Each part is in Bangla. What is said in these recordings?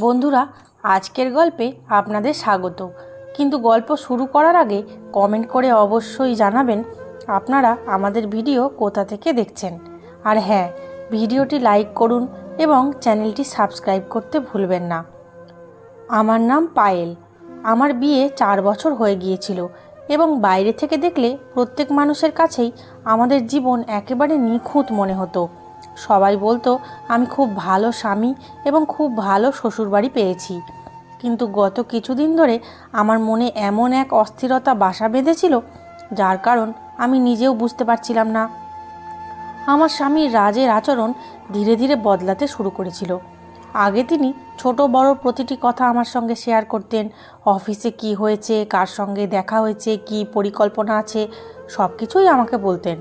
বন্ধুরা, আজকের গল্পে আপনাদের স্বাগত। কিন্তু গল্প শুরু করার আগে কমেন্ট করে অবশ্যই জানাবেন আপনারা আমাদের ভিডিও কোথা থেকে দেখছেন। আর হ্যাঁ, ভিডিওটি লাইক করুন এবং চ্যানেলটি সাবস্ক্রাইব করতে ভুলবেন না। আমার নাম পায়েল। আমার বিয়ে 4 বছর হয়ে গিয়েছিল এবং বাইরে থেকে দেখলে প্রত্যেক মানুষের কাছেই আমাদের জীবন একেবারে নিখুঁত মনে হতো। সবাই বলতো আমি খুব ভালো স্বামী এবং খুব ভালো শ্বশুরবাড়ি পেয়েছি। কিন্তু গত কিছুদিন ধরে আমার মনে এমন এক অস্থিরতা বাসা বেঁধেছিল, যার কারণ আমি নিজেও বুঝতে পারছিলাম না। আমার স্বামীর রাজের আচরণ ধীরে ধীরে বদলাতে শুরু করেছিল। আগে তিনি ছোট বড় প্রতিটি কথা আমার সঙ্গে শেয়ার করতেন। অফিসে কি হয়েছে, কার সঙ্গে দেখা হয়েছে, কি পরিকল্পনা আছে, সব কিছুই আমাকে বলতেন।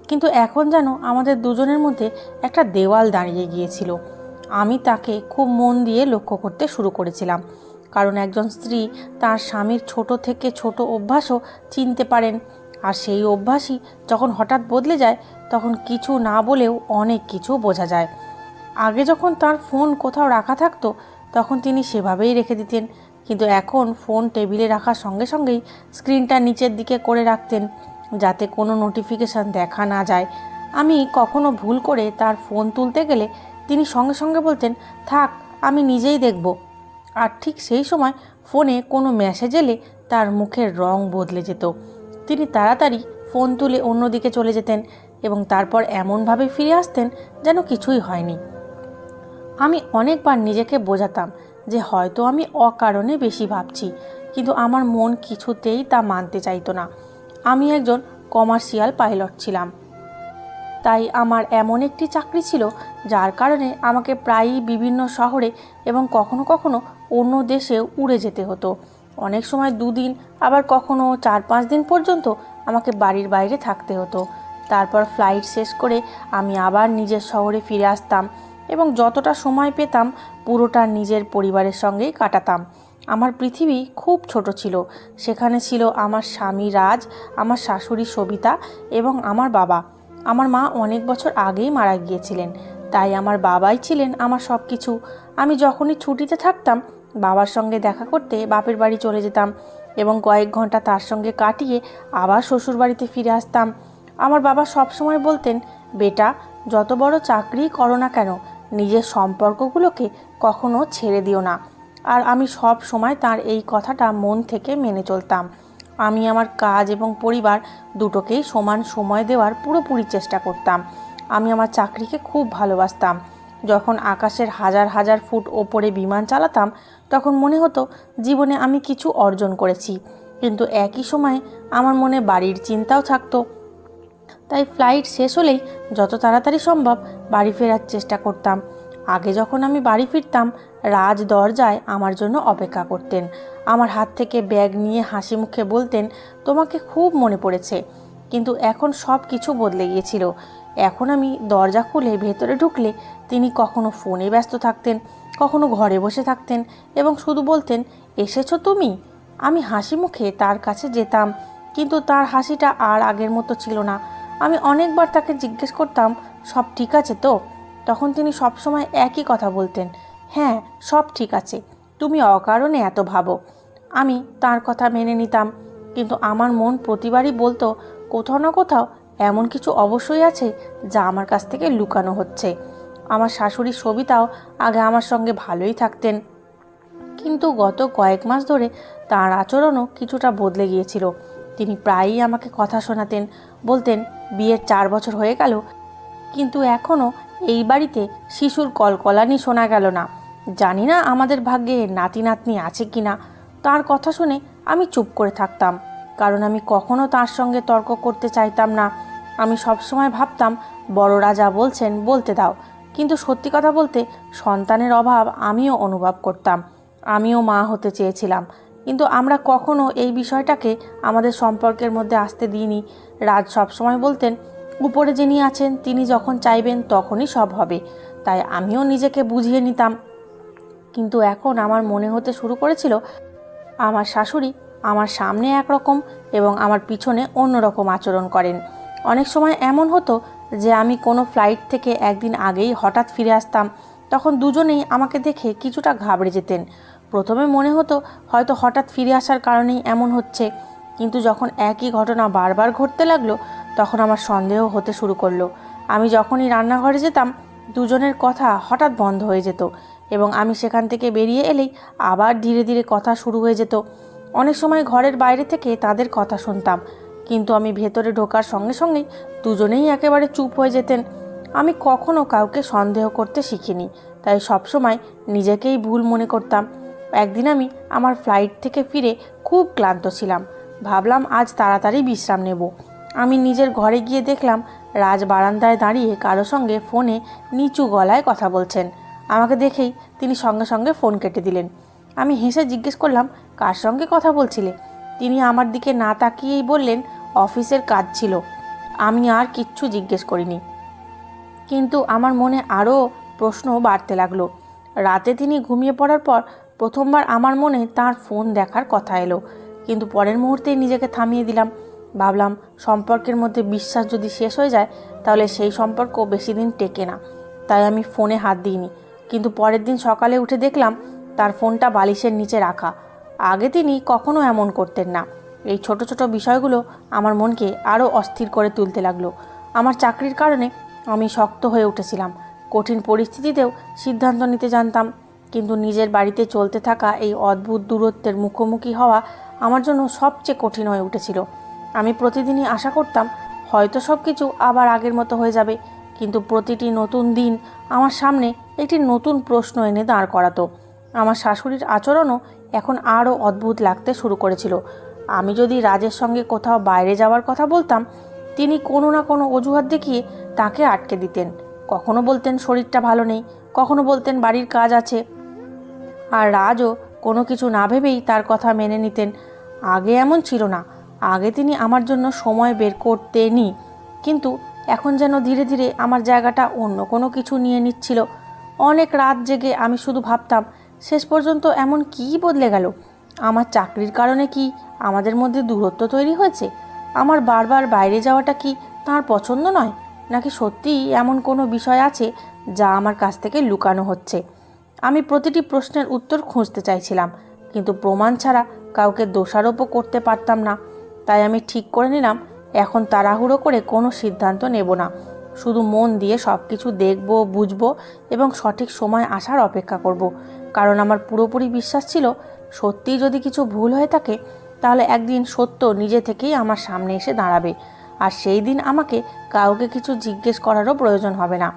কিন্তু এখন যেন আমাদের দুজনের মধ্যে একটা দেওয়াল দাঁড়িয়ে গিয়েছিল। আমি তাকে খুব মন দিয়ে লক্ষ্য করতে শুরু করেছিলাম, কারণ একজন স্ত্রী তার স্বামীর ছোট থেকে ছোট অভ্যাসও চিনতে পারেন। আর সেই অভ্যাসই যখন হঠাৎ বদলে যায়, তখন কিছু না বলেও অনেক কিছু বোঝা যায়। আগে যখন তার ফোন কোথাও রাখা থাকতো, তখন তিনি সেভাবেই রেখে দিতেন। কিন্তু এখন ফোন টেবিলে রাখার সঙ্গে সঙ্গেই স্ক্রিনটা নিচের দিকে করে রাখতেন, যাতে কোনো নোটিফিকেশান দেখা না যায়। আমি কখনো ভুল করে তার ফোন তুলতে গেলে তিনি সঙ্গে সঙ্গে বলতেন, থাক, আমি নিজেই দেখব। আর ঠিক সেই সময় ফোনে কোনো মেসেজ এলে তার মুখের রং বদলে যেত। তিনি তাড়াতাড়ি ফোন তুলে অন্যদিকে চলে যেতেন এবং তারপর এমনভাবে ফিরে আসতেন যেন কিছুই হয়নি। আমি অনেকবার নিজেকে বোঝাতাম যে হয়তো আমি অকারণে বেশি ভাবছি, কিন্তু আমার মন কিছুতেই তা মানতে চাইতো না। আমি একজন কমার্শিয়াল পাইলট ছিলাম, তাই আমার এমন একটি চাকরি ছিল যার কারণে আমাকে প্রায়ই বিভিন্ন শহরে এবং কখনো কখনো অন্য দেশেও উড়ে যেতে হতো। অনেক সময় 2 দিন, আবার কখনো 4-5 দিন পর্যন্ত আমাকে বাড়ির বাইরে থাকতে হতো। তারপর ফ্লাইট শেষ করে আমি আবার নিজের শহরে ফিরে আসতাম এবং যতটা সময় পেতাম পুরোটা নিজের পরিবারের সঙ্গেই কাটাতাম। আমার পৃথিবী খুব ছোট ছিল। সেখানে ছিল আমার স্বামী রাজ, আমার শাশুড়ি সবিতা এবং আমার বাবা। আমার মা অনেক বছর আগেই মারা গিয়েছিলেন, তাই আমার বাবাই ছিলেন আমার সব কিছু। আমি যখনই ছুটিতে থাকতাম, বাবার সঙ্গে দেখা করতে বাপের বাড়ি চলে যেতাম এবং কয়েক ঘন্টা তার সঙ্গে কাটিয়ে আবার শ্বশুর বাড়িতে ফিরে আসতাম। আমার বাবা সবসময় বলতেন, বেটা, যত বড় চাকরিই করো না কেন, নিজের সম্পর্কগুলোকে কখনো ছেড়ে দিও না। আর আমি সব সময় তার এই কথাটা মন থেকে মেনে চলতাম। আমি আমার কাজ এবং পরিবার দুটোকেই সমান সময় দেওয়ার পুরোপুরি চেষ্টা করতাম। আমি আমার চাকরিকে খুব ভালোবাসতাম। যখন আকাশের হাজার হাজার ফুট ওপরে বিমান চালাতাম, তখন মনে হতো জীবনে আমি কিছু অর্জন করেছি। কিন্তু একই সময়ে আমার মনে বাড়ির চিন্তাও থাকতো। তাই ফ্লাইট শেষ হলেই যত তাড়াতাড়ি সম্ভব বাড়ি ফেরার চেষ্টা করতাম। আগে যখন আমি বাড়ি ফিরতাম, রাজ দরজায় আমার জন্য অপেক্ষা করতেন। আমার হাত থেকে ব্যাগ নিয়ে হাসি মুখে বলতেন, তোমাকে খুব মনে পড়েছে। কিন্তু এখন সব কিছু বদলে গিয়েছিল। এখন আমি দরজা খুলে ভেতরে ঢুকলে তিনি কখনো ফোনে ব্যস্ত থাকতেন, কখনো ঘরে বসে থাকতেন এবং শুধু বলতেন, এসেছো তুমি? আমি হাসি মুখে তার কাছে যেতাম, কিন্তু তার হাসিটা আর আগের মতো ছিল না। আমি অনেকবার তাকে জিজ্ঞেস করতাম, সব ঠিক আছে তো? তখন তিনি সবসময় একই কথা বলতেন, হ্যাঁ, সব ঠিক আছে, তুমি অকারণে এত ভাবো। আমি তার কথা মেনে নিতাম, কিন্তু আমার মন প্রতিবারই বলতো, কোথাও না কোথাও এমন কিছু অবশ্যই আছে যা আমার কাছ থেকে লুকানো হচ্ছে। আমার শাশুড়ি সবিতাও আগে আমার সঙ্গে ভালোই থাকতেন, কিন্তু গত কয়েক মাস ধরে তার আচরণও কিছুটা বদলে গিয়েছিল। তিনি প্রায়ই আমাকে কথা শোনাতেন, বলতেন, বিয়ের 4 বছর হয়ে গেল, কিন্তু এখনও এই বাড়িতে শিশুর কলকলানি শোনা গেল না। জানি না আমাদের ভাগ্যে নাতি নাতনি আছে কি না। তার কথা শুনে আমি চুপ করে থাকতাম, কারণ আমি কখনো তার সঙ্গে তর্ক করতে চাইতাম না। আমি সবসময় ভাবতাম, বড়রা যা বলছেন বলতে দাও। কিন্তু সত্যি কথা বলতে, সন্তানের অভাব আমিও অনুভব করতাম। আমিও মা হতে চেয়েছিলাম, কিন্তু আমরা কখনো এই বিষয়টাকে আমাদের সম্পর্কের মধ্যে আসতে দিইনি। রাজ সবসময় বলতেন, উপরে যিনি আছেন তিনি যখন চাইবেন তখনই সব হবে। তাই আমিও নিজেকে বুঝিয়ে নিতাম। কিন্তু এখন আমার মনে হতে শুরু করেছিল, আমার শাশুড়ি আমার সামনে একরকম এবং আমার পিছনে অন্যরকম আচরণ করেন। অনেক সময় এমন হতো যে আমি কোনো ফ্লাইট থেকে একদিন আগেই হঠাৎ ফিরে আসতাম। তখন দুজনেই আমাকে দেখে কিছুটা ঘাবড়ে যেতেন। প্রথমে মনে হতো হয়তো হঠাৎ ফিরে আসার কারণেই এমন হচ্ছে, কিন্তু যখন একই ঘটনা বারবার ঘটতে লাগলো তখন আমার সন্দেহ হতে শুরু করলো। আমি যখনই রান্নাঘরে যেতাম দুজনের কথা হঠাৎ বন্ধ হয়ে যেত এবং আমি সেখান থেকে বেরিয়ে এলেই আবার ধীরে ধীরে কথা শুরু হয়ে যেত। অনেক সময় ঘরের বাইরে থেকে তাদের কথা শুনতাম, কিন্তু আমি ভেতরে ঢোকার সঙ্গে সঙ্গেই দুজনেই একেবারে চুপ হয়ে যেতেন। আমি কখনো কাউকে সন্দেহ করতে শিখিনি, তাই সবসময় নিজেকেই ভুল মনে করতাম। একদিন আমি আমার ফ্লাইট থেকে ফিরে খুব ক্লান্ত ছিলাম। ভাবলাম আজ তাড়াতাড়ি বিশ্রাম নেব। আমি নিজের ঘরে গিয়ে দেখলাম রাজ বারান্দায় দাঁড়িয়ে কারো সঙ্গে ফোনে নিচু গলায় কথা বলছেন। আমাকে দেখেই তিনি সঙ্গে সঙ্গে ফোন কেটে দিলেন। আমি হেসে জিজ্ঞেস করলাম, কার সঙ্গে কথা বলছিলে? তিনি আমার দিকে না তাকিয়েই বললেন, অফিসের কাজ ছিল। আমি আর কিচ্ছু জিজ্ঞেস করিনি, কিন্তু আমার মনে আরও প্রশ্ন বাড়তে লাগলো। রাতে তিনি ঘুমিয়ে পড়ার পর প্রথমবার আমার মনে তার ফোন দেখার কথা এলো, কিন্তু পরের মুহূর্তেই নিজেকে থামিয়ে দিলাম। ভাবলাম সম্পর্কের মধ্যে বিশ্বাস যদি শেষ হয়ে যায় তাহলে সেই সম্পর্ক বেশি দিন টেকে না। তাই আমি ফোনে হাত দিইনি। কিন্তু পরের দিন সকালে উঠে দেখলাম তার ফোনটা বালিশের নিচে রাখা। আগে তিনি কখনো এমন করতেন না। এই ছোট ছোট বিষয়গুলো আমার মনকে আরও অস্থির করে তুলতে লাগলো। আমার চাকরির কারণে আমি শক্ত হয়ে উঠেছিলাম, কঠিন পরিস্থিতিতেও সিদ্ধান্ত নিতে জানতাম, কিন্তু নিজের বাড়িতে চলতে থাকা এই অদ্ভুত দূরত্বের মুখোমুখি হওয়া আমার জন্য সবচেয়ে কঠিন হয়ে উঠেছিল। আমি প্রতিদিনই আশা করতাম হয়তো সব কিছু আবার আগের মতো হয়ে যাবে, কিন্তু প্রতিটি নতুন দিন আমার সামনে একটি নতুন প্রশ্ন এনে দাঁড় করাতো। আমার শাশুড়ির আচরণও এখন আরও অদ্ভুত লাগতে শুরু করেছিল। আমি যদি রাজের সঙ্গে কোথাও বাইরে যাওয়ার কথা বলতাম, তিনি কোনো না কোনো অজুহাত দেখিয়ে তাকে আটকে দিতেন। কখনো বলতেন শরীরটা ভালো নেই, কখনো বলতেন বাড়ির কাজ আছে। আর রাজও কোনো কিছু না ভেবেই তার কথা মেনে নিতেন। আগে এমন ছিল না। আগে তিনি আমার জন্য সময় বের করতেনই, কিন্তু এখন যেন ধীরে ধীরে আমার জায়গাটা অন্য কোনো কিছু নিয়ে নিচ্ছিল। অনেক রাত জেগে আমি শুধু ভাবতাম, শেষ পর্যন্ত এমন কী বদলে গেল? আমার চাকরির কারণে কি আমাদের মধ্যে দূরত্ব তৈরি হয়েছে? আমার বারবার বাইরে যাওয়াটা কি তার পছন্দ নয়, নাকি সত্যিই এমন কোনো বিষয় আছে যা আমার কাছ থেকে লুকানো হচ্ছে? আমি প্রতিটি প্রশ্নের উত্তর খুঁজতে চাইছিলাম, কিন্তু প্রমাণ ছাড়া কাউকে দোষারোপও করতে পারতাম না। তাই আমি ঠিক করে নিলাম এখন তাড়াহুড়ো করে কোনো সিদ্ধান্ত নেব না। শুধু মন দিয়ে সব কিছু দেখব, বুঝব এবং সঠিক সময় আসার অপেক্ষা করব। কারণ আমার পুরোপুরি বিশ্বাস ছিল, সত্যিই যদি কিছু ভুল হয়ে থাকে তাহলে একদিন সত্য নিজে থেকেই আমার সামনে এসে দাঁড়াবে, আর সেই দিন আমাকে কাউকে কিছু জিজ্ঞেস করারও প্রয়োজন হবে না।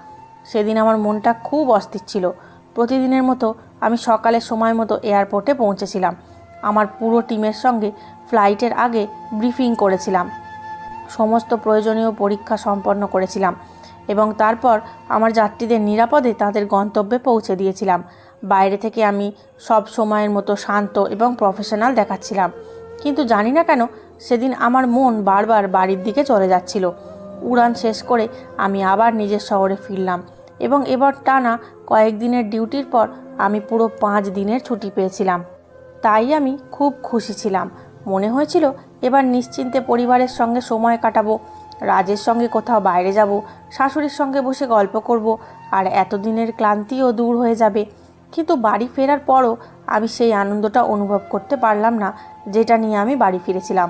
সেদিন আমার মনটা খুব অস্থির ছিল। প্রতিদিনের মতো আমি সকালে সময় মতো এয়ারপোর্টে পৌঁছেছিলাম। আমার পুরো টিমের সঙ্গে ফ্লাইটের আগে ব্রিফিং করেছিলাম, সমস্ত প্রয়োজনীয় পরীক্ষা সম্পন্ন করেছিলাম এবং তারপর আমার যাত্রীদের নিরাপদে তাদের গন্তব্যে পৌঁছে দিয়েছিলাম। বাইরে থেকে আমি সব সময়ের মতো শান্ত এবং প্রফেশনাল দেখাচ্ছিলাম, কিন্তু জানি না কেন সেদিন আমার মন বারবার বাড়ির দিকে চলে যাচ্ছিল। উড়ান শেষ করে আমি আবার নিজের শহরে ফিরলাম এবং এবার টানা কয়েকদিনের ডিউটির পর আমি পুরো 5 দিনের ছুটি পেয়েছিলাম। তাই আমি খুব খুশি ছিলাম। মনে হয়েছিল এবার নিশ্চিন্তে পরিবারের সঙ্গে সময় কাটাবো, রাজের সঙ্গে কোথাও বাইরে যাব, শাশুড়ির সঙ্গে বসে গল্প করব, আর এতদিনের ক্লান্তিও দূর হয়ে যাবে। কিন্তু বাড়ি ফেরার পরও আমি সেই আনন্দটা অনুভব করতে পারলাম না যেটা নিয়ে আমি বাড়ি ফিরেছিলাম।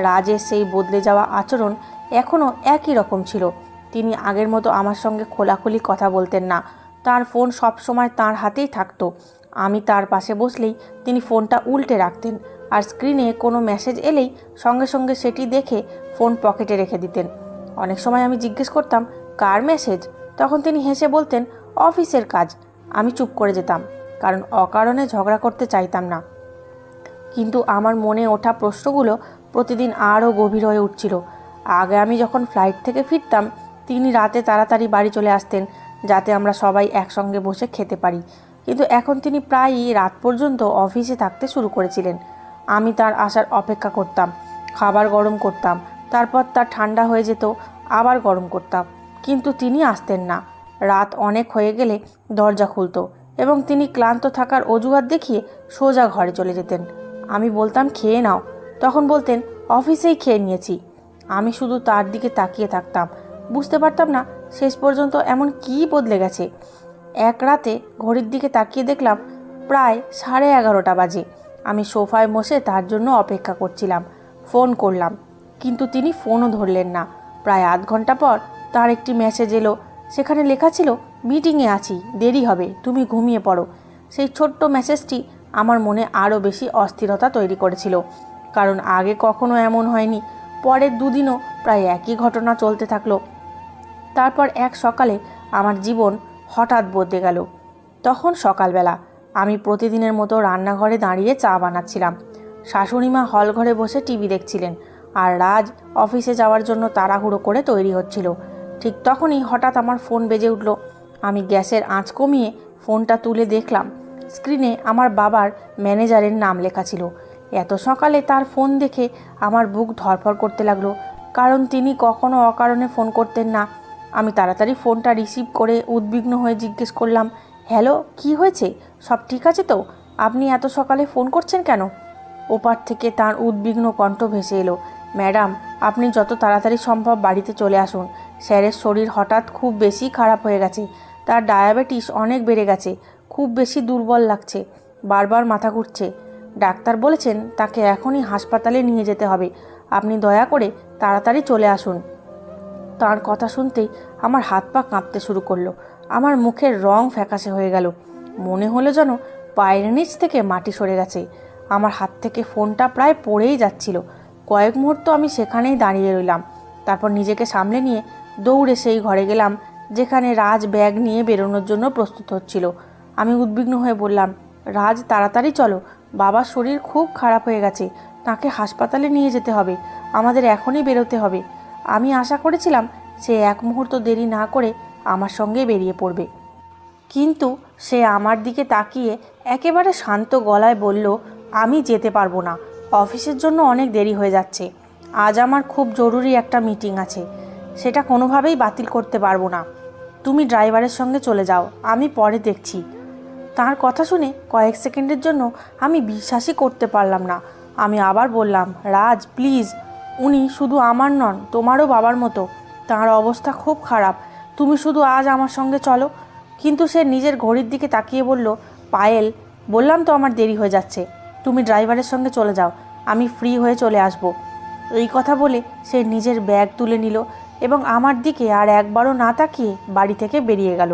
রাজের সেই বদলে যাওয়া আচরণ এখনও একই রকম ছিল। তিনি আগের মতো আমার সঙ্গে খোলাখুলি কথা বলতেন না। তার ফোন সব সময় তাঁর হাতেই থাকতো। আমি তার পাশে বসলেই তিনি ফোনটা উল্টে রাখতেন, আর স্ক্রিনে কোনো মেসেজ এলেই সঙ্গে সঙ্গে সেটি দেখে ফোন পকেটে রেখে দিতেন। অনেক সময় আমি জিজ্ঞেস করতাম, কার মেসেজ? তখন তিনি হেসে বলতেন, অফিসের কাজ। আমি চুপ করে যেতাম, কারণ অকারণে ঝগড়া করতে চাইতাম না। কিন্তু আমার মনে ওঠা প্রশ্নগুলো প্রতিদিন আরও গভীর হয়ে উঠছিল। আগে আমি যখন ফ্লাইট থেকে ফিরতাম তিনি রাতে তাড়াতাড়ি বাড়ি চলে আসতেন, যাতে আমরা সবাই একসঙ্গে বসে খেতে পারি। কিন্তু এখন তিনি প্রায়ই রাত পর্যন্ত অফিসে থাকতে শুরু করেছিলেন। আমি তার আসার অপেক্ষা করতাম, খাবার গরম করতাম, তারপর তা ঠান্ডা হয়ে যেত, আবার গরম করতাম, কিন্তু তিনি আসতেন না। রাত অনেক হয়ে গেলে দরজা খুলতো এবং তিনি ক্লান্ত থাকার অজুহাত দেখিয়ে সোজা ঘরে চলে যেতেন। আমি বলতাম, খেয়ে নাও। তখন বলতেন, অফিসেই খেয়ে নিয়েছি। আমি শুধু তার দিকে তাকিয়ে থাকতাম, বুঝতে পারতাম না শেষ পর্যন্ত এমন কী বদলে গেছে। এক রাতে ঘড়ির দিকে তাকিয়ে দেখলাম প্রায় 11:30 বাজে। আমি সোফায় বসে তার জন্য অপেক্ষা করছিলাম। ফোন করলাম, কিন্তু তিনি ফোনও ধরলেন না। প্রায় আধ ঘন্টা পর তার একটি মেসেজ এলো। সেখানে লেখা ছিল, মিটিংয়ে আছি, দেরি হবে, তুমি ঘুমিয়ে পড়ো। সেই ছোট্ট মেসেজটি আমার মনে আরও বেশি অস্থিরতা তৈরি করেছিল, কারণ আগে কখনো এমন হয়নি। পরের দুদিনও প্রায় একই ঘটনা চলতে থাকলো। তারপর এক সকালে আমার জীবন হঠাৎ বদলে গেল। তখন সকালবেলা আমি প্রতিদিনের মতো রান্নাঘরে দাঁড়িয়ে চা বানাচ্ছিলাম। শাশুড়িমা হল ঘরে বসে টিভি দেখছিলেন, আর রাজ অফিসে যাওয়ার জন্য তাড়াহুড়ো করে তৈরি হচ্ছিল। ঠিক তখনই হঠাৎ আমার ফোন বেজে উঠল। আমি গ্যাসের আঁচ কমিয়ে ফোনটা তুলে দেখলাম স্ক্রিনে আমার বাবার ম্যানেজারের নাম লেখা ছিল। এত সকালে তার ফোন দেখে আমার বুক ধড়ফড় করতে লাগলো, কারণ তিনি কখনো অকারণে ফোন করতেন না। আমি তাড়াতাড়ি ফোনটা রিসিভ করে উদ্বিগ্ন হয়ে জিজ্ঞেস করলাম, হ্যালো, কি হয়েছে? সব ঠিক আছে তো? আপনি এত সকালে ফোন করছেন কেন? ওপার থেকে তার উদ্বিগ্ন কণ্ঠ ভেসে এলো, ম্যাডাম, আপনি যত তাড়াতাড়ি সম্ভব বাড়িতে চলে আসুন। স্যারের শরীর হঠাৎ খুব বেশি খারাপ হয়ে গেছে। তার ডায়াবেটিস অনেক বেড়ে গেছে, খুব বেশি দুর্বল লাগছে, বারবার মাথা ঘুরছে। ডাক্তার বলেছেন তাকে এখনই হাসপাতালে নিয়ে যেতে হবে। আপনি দয়া করে তাড়াতাড়ি চলে আসুন। তার কথা শুনতেই আমার হাত পা কাঁপতে শুরু করলো। আমার মুখের রং ফ্যাকাশে হয়ে গেল। মনে হলো যেন পায়ের নিচ থেকে মাটি সরে গেছে। আমার হাত থেকে ফোনটা প্রায় পড়েই যাচ্ছিল। কয়েক মুহূর্ত আমি সেখানেই দাঁড়িয়ে রইলাম। তারপর নিজেকে সামলে নিয়ে দৌড়ে সেই ঘরে গেলাম যেখানে রাজ ব্যাগ নিয়ে বেরোনোর জন্য প্রস্তুত হচ্ছিল। আমি উদ্বিগ্ন হয়ে বললাম, রাজ, তাড়াতাড়ি চলো, বাবার শরীর খুব খারাপ হয়ে গেছে, তাকে হাসপাতালে নিয়ে যেতে হবে, আমাদের এখনই বেরোতে হবে। আমি আশা করেছিলাম সে এক মুহূর্ত দেরি না করে আমার সঙ্গে বেরিয়ে পড়বে, কিন্তু সে আমার দিকে তাকিয়ে একেবারে শান্ত গলায় বলল, আমি যেতে পারবো না, অফিসের জন্য অনেক দেরি হয়ে যাচ্ছে। আজ আমার খুব জরুরি একটা মিটিং আছে, সেটা কোনোভাবেই বাতিল করতে পারবো না। তুমি ড্রাইভারের সঙ্গে চলে যাও, আমি পরে দেখছি। তার কথা শুনে কয়েক সেকেন্ডের জন্য আমি বিশ্বাসই করতে পারলাম না। আমি আবার বললাম, রাজ প্লিজ, উনি শুধু আমার নন, তোমারও বাবার মতো। তাঁর অবস্থা খুব খারাপ, তুমি শুধু আজ আমার সঙ্গে চলো। কিন্তু সে নিজের ঘড়ির দিকে তাকিয়ে বলল, পায়েল, বললাম তো আমার দেরি হয়ে যাচ্ছে, তুমি ড্রাইভারের সঙ্গে চলে যাও, আমি ফ্রি হয়ে চলে আসব। এই কথা বলে সে নিজের ব্যাগ তুলে নিল এবং আমার দিকে আর একবারও না তাকিয়ে বাড়ি থেকে বেরিয়ে গেল।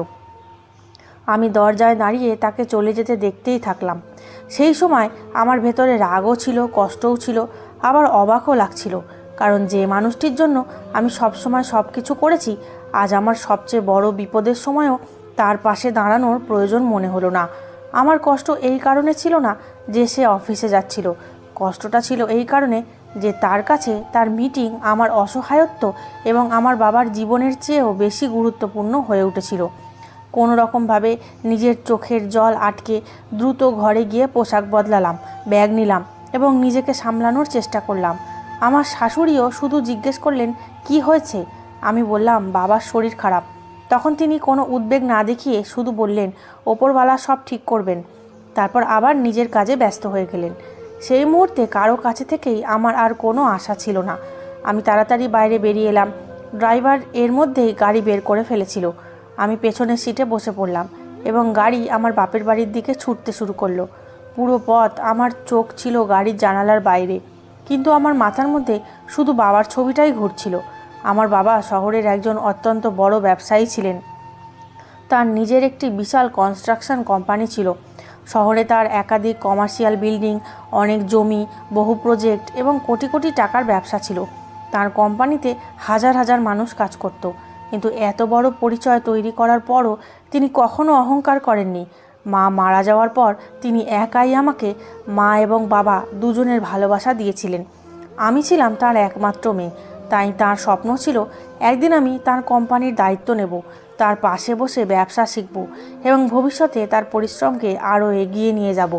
আমি দরজায় দাঁড়িয়ে তাকে চলে যেতে দেখতেই থাকলাম। সেই সময় আমার ভেতরে রাগও ছিল, কষ্টও ছিল, আবার অবাকও লাগছিল, কারণ যে মানুষটির জন্য আমি সবসময় সব কিছু করেছি, আজ আমার সবচেয়ে বড় বিপদের সময়ও তার পাশে দাঁড়ানোর প্রয়োজন মনে হলো না। আমার কষ্ট এই কারণে ছিল না যে সে অফিসে যাচ্ছিল, কষ্টটা ছিল এই কারণে যে তার কাছে তার মিটিং আমার অসহায়ত্ব এবং আমার বাবার জীবনের চেয়েও বেশি গুরুত্বপূর্ণ হয়ে উঠেছিল। কোনো রকমভাবে নিজের চোখের জল আটকে দ্রুত ঘরে গিয়ে পোশাক বদলালাম, ব্যাগ নিলাম এবং নিজেকে সামলানোর চেষ্টা করলাম। আমার শাশুড়িও শুধু জিজ্ঞেস করলেন, কি হয়েছে? আমি বললাম, বাবার শরীর খারাপ। তখন তিনি কোনো উদ্বেগ না দেখিয়ে শুধু বললেন, ওপরওয়ালা সব ঠিক করবেন। তারপর আবার নিজের কাজে ব্যস্ত হয়ে গেলেন। সেই মুহূর্তে কারো কাছে থেকেই আমার আর কোনো আশা ছিল না। আমি তাড়াতাড়ি বাইরে বেরিয়ে এলাম। ড্রাইভার এর মধ্যেই গাড়ি বের করে ফেলেছিল। আমি পেছনের সিটে বসে পড়লাম এবং গাড়ি আমার বাপের বাড়ির দিকে ছুটতে শুরু করলো। পুরো পথ আমার চোখ ছিল গাড়ির জানালার বাইরে, কিন্তু আমার মাথার মধ্যে শুধু বাবার ছবিটাই ঘুরছিল। আমার বাবা শহরের একজন অত্যন্ত বড় ব্যবসায়ী ছিলেন। তার নিজের একটি বিশাল কনস্ট্রাকশন কোম্পানি ছিল। শহরে তার একাধিক কমার্শিয়াল বিল্ডিং, অনেক জমি, বহু প্রজেক্ট এবং কোটি কোটি টাকার ব্যবসা ছিল। তার কোম্পানিতে হাজার হাজার মানুষ কাজ করত, কিন্তু এত বড় পরিচয় তৈরি করার পরও তিনি কখনো অহংকার করেননি। মা মারা যাওয়ার পর তিনি একাই আমাকে, মা এবং বাবা দুজনের ভালোবাসা দিয়েছিলেন। আমি ছিলাম তার একমাত্র মেয়ে, তাই তার স্বপ্ন ছিল একদিন আমি তার কোম্পানির দায়িত্ব নেব, তার পাশে বসে ব্যবসা শিখব এবং ভবিষ্যতে তার পরিশ্রমকে আরও এগিয়ে নিয়ে যাব।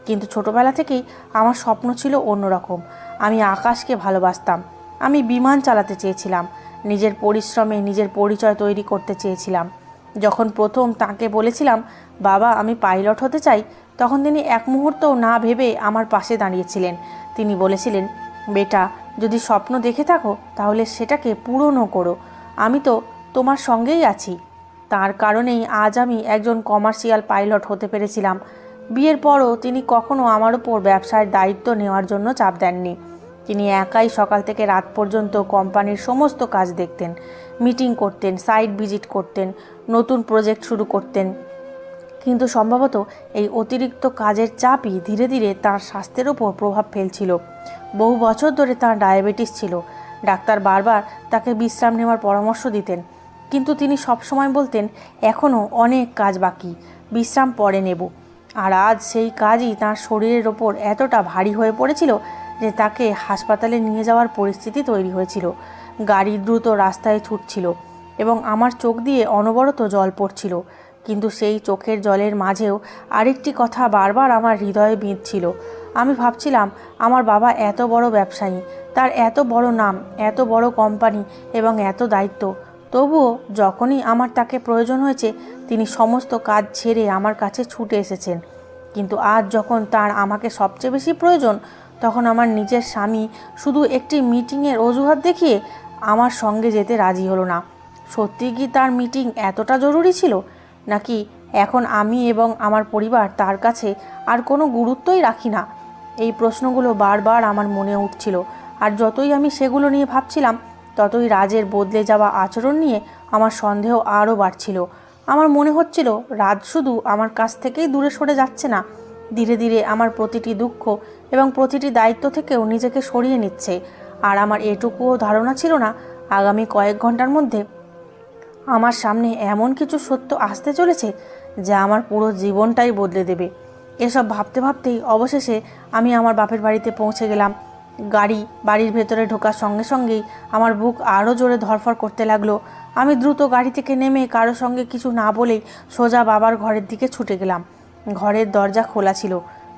কিন্তু ছোটবেলা থেকেই আমার স্বপ্ন ছিল অন্যরকম। আমি আকাশকে ভালোবাসতাম। আমি বিমান চালাতে চেয়েছিলাম, নিজের পরিশ্রমে নিজের পরিচয় তৈরি করতে চেয়েছিলাম। যখন প্রথম তাকে বলেছিলাম, বাবা আমি পাইলট হতে চাই, তখন তিনি এক মুহূর্তও না ভেবে আমার পাশে দাঁড়িয়েছিলেন। তিনি বলেছিলেন, বেটা, যদি স্বপ্ন দেখে থাকো তাহলে সেটাকে পূরণও করো, আমি তো তোমার সঙ্গেই আছি। তার কারণেই আজ আমি একজন কমার্শিয়াল পাইলট হতে পেরেছিলাম। বিয়ের পরও তিনি কখনো আমার উপর ব্যবসার দায়িত্ব নেওয়ার জন্য চাপ দেননি। তিনি একাই সকাল থেকে রাত পর্যন্ত কোম্পানির সমস্ত কাজ দেখতেন, মিটিং করতেন, সাইট ভিজিট করতেন, নতুন প্রজেক্ট শুরু করতেন। কিন্তু সম্ভবত এই অতিরিক্ত কাজের চাপই ধীরে ধীরে তাঁর স্বাস্থ্যের ওপর প্রভাব ফেলছিল। বহু বছর ধরে তাঁর ডায়াবেটিস ছিল। ডাক্তার বারবার তাকে বিশ্রাম নেওয়ার পরামর্শ দিতেন, কিন্তু তিনি সবসময় বলতেন এখনও অনেক কাজ বাকি, বিশ্রাম পরে নেব। আর আজ সেই কাজই তাঁর শরীরের ওপর এতটা ভারী হয়ে পড়েছিল যে তাকে হাসপাতালে নিয়ে যাওয়ার পরিস্থিতি তৈরি হয়েছিল। গাড়ি দ্রুত রাস্তায় ছুটছিল এবং আমার চোখ দিয়ে অনবরত জল পড়ছিল। কিন্তু সেই চোখের জলের মাঝেও আরেকটি কথা বারবার আমার হৃদয়ে বিঁধছিল। আমি ভাবছিলাম, আমার বাবা এত বড় ব্যবসায়ী, তার এত বড় নাম, এত বড় কোম্পানি এবং এত দায়িত্ব, তবুও যখনই আমার তাকে প্রয়োজন হয়েছে তিনি সমস্ত কাজ ছেড়ে আমার কাছে ছুটে এসেছেন। কিন্তু আজ যখন তার আমাকে সবচেয়ে বেশি প্রয়োজন, তখন আমার নিজের স্বামী শুধু একটি মিটিংয়ের অজুহাত দেখিয়ে আমার সঙ্গে যেতে রাজি হলো না। সত্যি কি তার মিটিং এতটা জরুরি ছিল, নাকি এখন আমি এবং আমার পরিবার তার কাছে আর কোনো গুরুত্বই রাখি না? এই প্রশ্নগুলো বারবার আমার মনে উঠছিল। আর যতই আমি সেগুলো নিয়ে ভাবছিলাম, ততই রাজের বদলে যাওয়া আচরণ নিয়ে আমার সন্দেহ আরও বাড়ছিল। আমার মনে হচ্ছিল রাজ শুধু আমার কাছ থেকেই দূরে সরে যাচ্ছে না, ধীরে ধীরে আমার প্রতিটি দুঃখ এবং প্রতিটি দায়িত্ব থেকেও নিজেকে সরিয়ে নিচ্ছে। আর আমার এটুকুও ধারণা ছিল না আগামী কয়েক ঘন্টার মধ্যে আমার সামনে এমন কিছু সত্য আসতে চলেছে যা আমার পুরো জীবনটাই বদলে দেবে। এসব ভাবতে ভাবতেই অবশেষে আমি আমার বাপের বাড়িতে পৌঁছে গেলাম। বাড়ির ভেতরে ঢোকার সঙ্গে সঙ্গেই আমার বুক আরও জোরে ধড়ফড় করতে লাগলো। আমি দ্রুত গাড়ি থেকে নেমে কারোর সঙ্গে কিছু না বলেই সোজা বাবার ঘরের দিকে ছুটে গেলাম। ঘরের দরজা খোলা ছিল।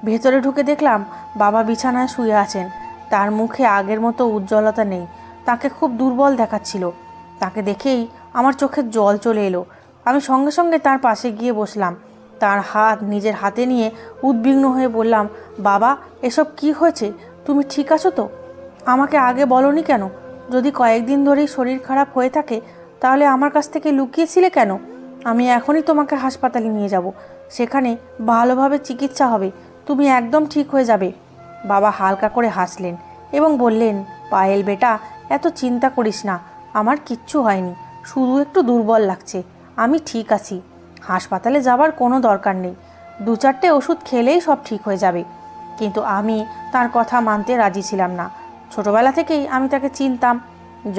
ভেতরে ঢুকে দেখলাম বাবা বিছানায় শুয়ে আছেন। তার মুখে আগের মতো উজ্জ্বলতা নেই, তাকে খুব দুর্বল দেখাচ্ছিল। তাকে দেখেই আমার চোখের জল চলে এলো। আমি সঙ্গে সঙ্গে তার পাশে গিয়ে বসলাম। তার হাত নিজের হাতে নিয়ে উদ্বিগ্ন হয়ে বললাম, বাবা, এসব কি হয়েছে? তুমি ঠিক আছো তো? আমাকে আগে বলনি কেন? যদি কয়েকদিন ধরেই শরীর খারাপ হয়ে থাকে তাহলে আমার কাছ থেকে লুকিয়েছিলে কেন? আমি এখনই তোমাকে হাসপাতালে নিয়ে যাব, সেখানে ভালোভাবে চিকিৎসা হবে, তুমি একদম ঠিক হয়ে যাবে। বাবা হালকা করে হাসলেন এবং বললেন, পায়েল বেটা, এত চিন্তা করিস না, আমার কিচ্ছু হয়নি, শুধু একটু দুর্বল লাগছে, আমি ঠিক আছি। হাসপাতালে যাবার কোনো দরকার নেই, 2-4টে ওষুধ খেলেই সব ঠিক হয়ে যাবে। কিন্তু আমি তার কথা মানতে রাজি ছিলাম না। ছোটবেলা থেকেই আমি তাকে চিনতাম।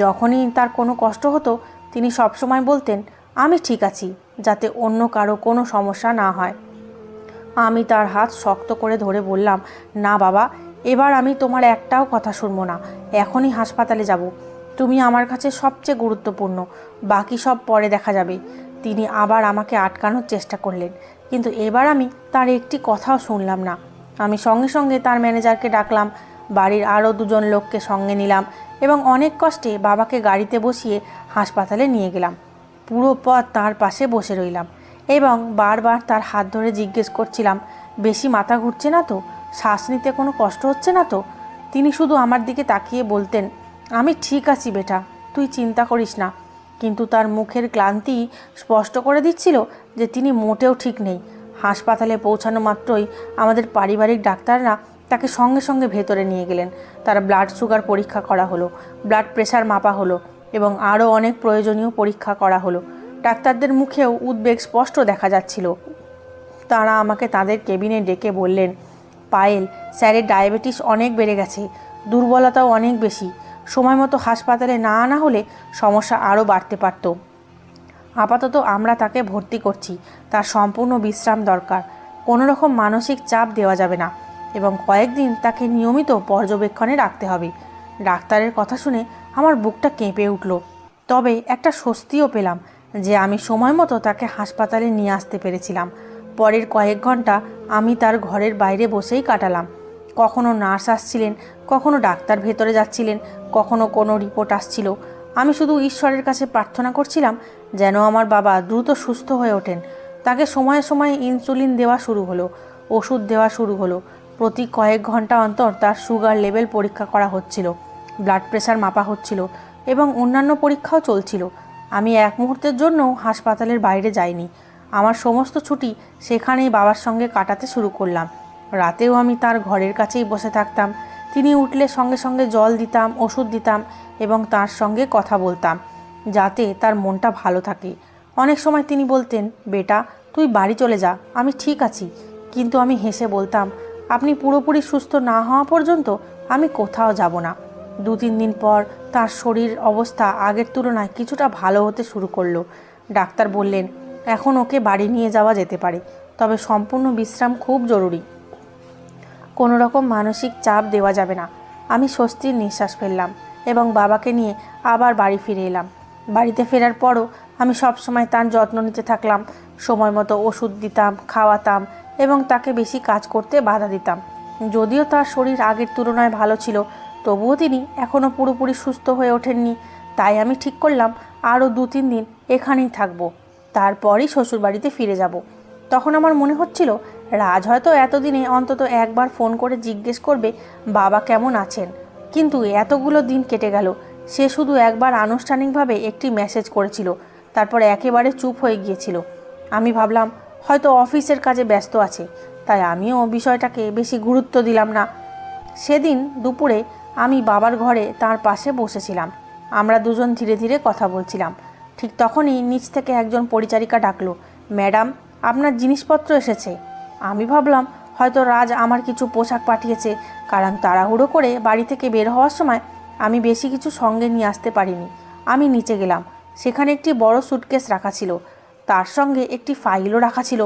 যখনই তার কোনো কষ্ট হতো তিনি সবসময় বলতেন, আমি ঠিক আছি, যাতে অন্য কারো কোনো সমস্যা না হয়। আমি তার হাত শক্ত করে ধরে বললাম, না বাবা, এবার আমি তোমার একটাও কথা শুনবো না, এখনই হাসপাতালে যাব। তুমি আমার কাছে সবচেয়ে গুরুত্বপূর্ণ, বাকি সব পরে দেখা যাবে। তিনি আবার আমাকে আটকানোর চেষ্টা করলেন, কিন্তু এবার আমি তার একটি কথাও শুনলাম না। আমি সঙ্গে সঙ্গে তার ম্যানেজারকে ডাকলাম, বাড়ির আরও 2জন লোককে সঙ্গে নিলাম এবং অনেক কষ্টে বাবাকে গাড়িতে বসিয়ে হাসপাতালে নিয়ে গেলাম। পুরো পথ তার পাশে বসে রইলাম এবং বারবার তার হাত ধরে জিজ্ঞেস করছিলাম, বেশি মাথা ঘুরছে না তো? শ্বাস নিতে কোনো কষ্ট হচ্ছে না তো? তিনি শুধু আমার দিকে তাকিয়ে বলতেন, আমি ঠিক আছি বেটা, তুই চিন্তা করিস না। কিন্তু তার মুখের ক্লান্তি স্পষ্ট করে দিচ্ছিল যে তিনি মোটেও ঠিক নেই। হাসপাতালে পৌঁছানো মাত্রই আমাদের পারিবারিক ডাক্তাররা তাকে সঙ্গে সঙ্গে ভেতরে নিয়ে গেলেন। তার ব্লাড সুগার পরীক্ষা করা হলো, ব্লাড প্রেশার মাপা হলো এবং আরও অনেক প্রয়োজনীয় পরীক্ষা করা হলো। ডাক্তারদের মুখেও উদ্বেগ স্পষ্ট দেখা যাচ্ছিল। তারা আমাকে তাদের কেবিনে ডেকে বললেন, পায়েল, স্যারের ডায়াবেটিস অনেক বেড়ে গেছে, দুর্বলতাও অনেক বেশি। সময় মতো হাসপাতালে না আনা হলে সমস্যা আরও বাড়তে পারত। আপাতত আমরা তাকে ভর্তি করছি, তার সম্পূর্ণ বিশ্রাম দরকার, কোনো রকম মানসিক চাপ দেওয়া যাবে না এবং কয়েকদিন তাকে নিয়মিত পর্যবেক্ষণে রাখতে হবে। ডাক্তারের কথা শুনে আমার বুকটা কেঁপে উঠল। তবে একটা স্বস্তিও পেলাম যে আমি সময় মতো তাকে হাসপাতালে নিয়ে আসতে পেরেছিলাম। পরের কয়েক ঘন্টা আমি তার ঘরের বাইরে বসেই কাটালাম। কখনো নার্স আসছিলেন, কখনো ডাক্তার ভেতরে যাচ্ছিলেন, কখনো কোনো রিপোর্ট আসছিল। আমি শুধু ঈশ্বরের কাছে প্রার্থনা করছিলাম যেন আমার বাবা দ্রুত সুস্থ হয়ে ওঠেন। তাকে সময়ে সময়ে ইনসুলিন দেওয়া শুরু হলো, ওষুধ দেওয়া শুরু হলো। প্রতি কয়েক ঘন্টা অন্তর তার সুগার লেভেল পরীক্ষা করা হচ্ছিল, ব্লাড প্রেশার মাপা হচ্ছিল এবং অন্যান্য পরীক্ষাও চলছিল। আমি এক মুহূর্তের জন্যও হাসপাতালের বাইরে যাইনি। আমার সমস্ত ছুটি সেখানেই বাবার সঙ্গে কাটাতে শুরু করলাম। রাতেও আমি তার ঘরের কাছেই বসে থাকতাম। তিনি উঠলে সঙ্গে সঙ্গে জল দিতাম, ওষুধ দিতাম এবং তার সঙ্গে কথা বলতাম, যাতে তার মনটা ভালো থাকে। অনেক সময় তিনি বলতেন, বেটা তুই বাড়ি চলে যা, আমি ঠিক আছি। কিন্তু আমি হেসে বলতাম, আপনি পুরোপুরি সুস্থ না হওয়া পর্যন্ত আমি কোথাও যাব না। 2-3 দিন পর তার শরীর অবস্থা আগের তুলনায় কিছুটা ভালো হতে শুরু করলো। ডাক্তার বললেন এখন ওকে বাড়ি নিয়ে যাওয়া যেতে পারে, তবে সম্পূর্ণ বিশ্রাম খুব জরুরি। কোনো রকম মানসিক চাপ দেওয়া যাবে না। আমি স্বস্তির নিঃশ্বাস ফেললাম এবং বাবাকে নিয়ে আবার বাড়ি ফিরে এলাম। বাড়িতে ফেরার পরও আমি সবসময় তার যত্ন নিতে থাকলাম। সময় মতো ওষুধ দিতাম, খাওয়াতাম এবং তাকে বেশি কাজ করতে বাধা দিতাম। যদিও তার শরীর আগের তুলনায় ভালো ছিল, তবুও তিনি এখনও পুরোপুরি সুস্থ হয়ে ওঠেননি। তাই আমি ঠিক করলাম আরও 2-3 দিন এখানেই থাকবো, তারপরই শ্বশুরবাড়িতে ফিরে যাব। তখন আমার মনে হচ্ছিল রাজ হয়তো এতদিনে অন্তত একবার ফোন করে জিজ্ঞেস করবে বাবা কেমন আছেন। কিন্তু এতগুলো দিন কেটে গেল, সে শুধু একবার আনুষ্ঠানিকভাবে একটি মেসেজ করেছিল, তারপর একেবারে চুপ হয়ে গিয়েছিল। আমি ভাবলাম হয়তো অফিসের কাজে ব্যস্ত আছে, তাই আমিও বিষয়টাকে বেশি গুরুত্ব দিলাম না। সেদিন দুপুরে আমি বাবার ঘরে তার পাশে বসেছিলাম। আমরা দুজন ধীরে ধীরে কথা বলছিলাম। ঠিক তখনই নিচ থেকে একজন পরিচারিকা ডাকলো, ম্যাডাম আপনার জিনিসপত্র এসেছে। আমি ভাবলাম হয়তো রাজ আমার কিছু পোশাক পাঠিয়েছে, কারণ তাড়াহুড়ো করে বাড়ি থেকে বের হওয়ার সময় আমি বেশি কিছু সঙ্গে নিয়ে আসতে পারিনি। আমি নিচে গেলাম, সেখানে একটি বড় সুটকেস রাখা ছিল, তার সঙ্গে একটি ফাইলও রাখা ছিল।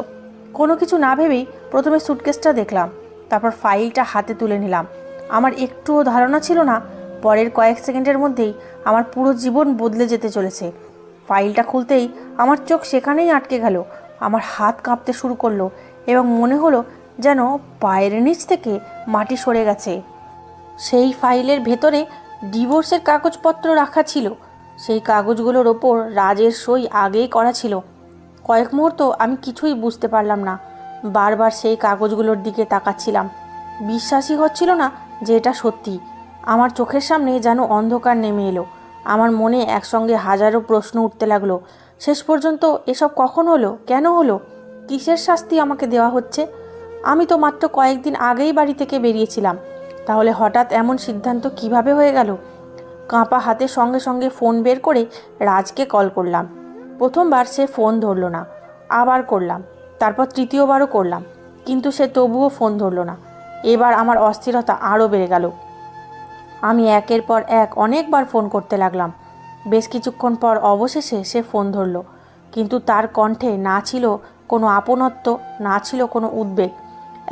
কোনো কিছু না ভেবেই প্রথমে সুটকেসটা দেখলাম, তারপর ফাইলটা হাতে তুলে নিলাম। আমার একটুও ধারণা ছিল না পরের কয়েক সেকেন্ডের মধ্যেই আমার পুরো জীবন বদলে যেতে চলেছে। ফাইলটা খুলতেই আমার চোখ সেখানেই আটকে গেল। আমার হাত কাঁপতে শুরু করলো এবং মনে হলো যেন পায়ের নিচ থেকে মাটি সরে গেছে। সেই ফাইলের ভেতরে ডিভোর্সের কাগজপত্র রাখা ছিল। সেই কাগজগুলোর ওপর রাজের সই আগেই করা ছিল। কয়েক মুহূর্ত আমি কিছুই বুঝতে পারলাম না। বারবার সেই কাগজগুলোর দিকে তাকাচ্ছিলাম। বিশ্বাসই হচ্ছিল না যে এটা সত্যি। আমার চোখের সামনে যেন অন্ধকার নেমে এলো। আমার মনে একসঙ্গে হাজারো প্রশ্ন উঠতে লাগলো। শেষ পর্যন্ত এসব কখন হলো, কেন হলো, কিসের শাস্তি আমাকে দেওয়া হচ্ছে? আমি তো মাত্র কয়েকদিন আগেই বাড়ি থেকে বেরিয়েছিলাম, তাহলে হঠাৎ এমন সিদ্ধান্ত কিভাবে হয়ে গেল? কাঁপা হাতে সঙ্গে সঙ্গে ফোন বের করে রাজকে কল করলাম। প্রথমবার সে ফোন ধরল না, আবার করলাম, তারপর তৃতীয়বারও করলাম, কিন্তু সে তবুও ফোন ধরল না। এবার আমার অস্থিরতা আরও বেড়ে গেল। আমি একের পর এক অনেকবার ফোন করতে লাগলাম। বেশ কিছুক্ষণ পর অবশেষে সে ফোন ধরল, কিন্তু তার কণ্ঠে না ছিল কোনো আপনত্ব, না ছিল কোনো উদ্বেগ।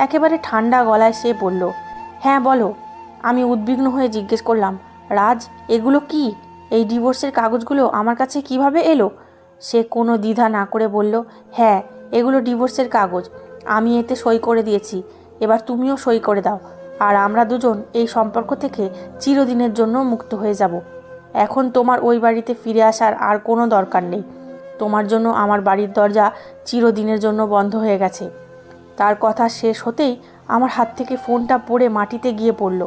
একেবারে ঠান্ডা গলায় সে বলল, হ্যাঁ বলো। আমি উদ্বিগ্ন হয়ে জিজ্ঞেস করলাম, রাজ এগুলো কি? এই ডিভোর্সের কাগজগুলো আমার কাছে কিভাবে এলো? সে কোনো দ্বিধা না করে বলল, হ্যাঁ এগুলো ডিভোর্সের কাগজ, আমি এতে সই করে দিয়েছি, এবার তুমিও সই করে দাও, আর আমরা দুজন এই সম্পর্ক থেকে চিরদিনের জন্য মুক্ত হয়ে যাব। এখন তোমার ওই বাড়িতে ফিরে আসার আর কোনো দরকার নেই। তোমার জন্য আমার বাড়ির দরজা চিরদিনের জন্য বন্ধ হয়ে গেছে। তার কথা শেষ হতেই আমার হাত থেকে ফোনটা পড়ে মাটিতে গিয়ে পড়ল।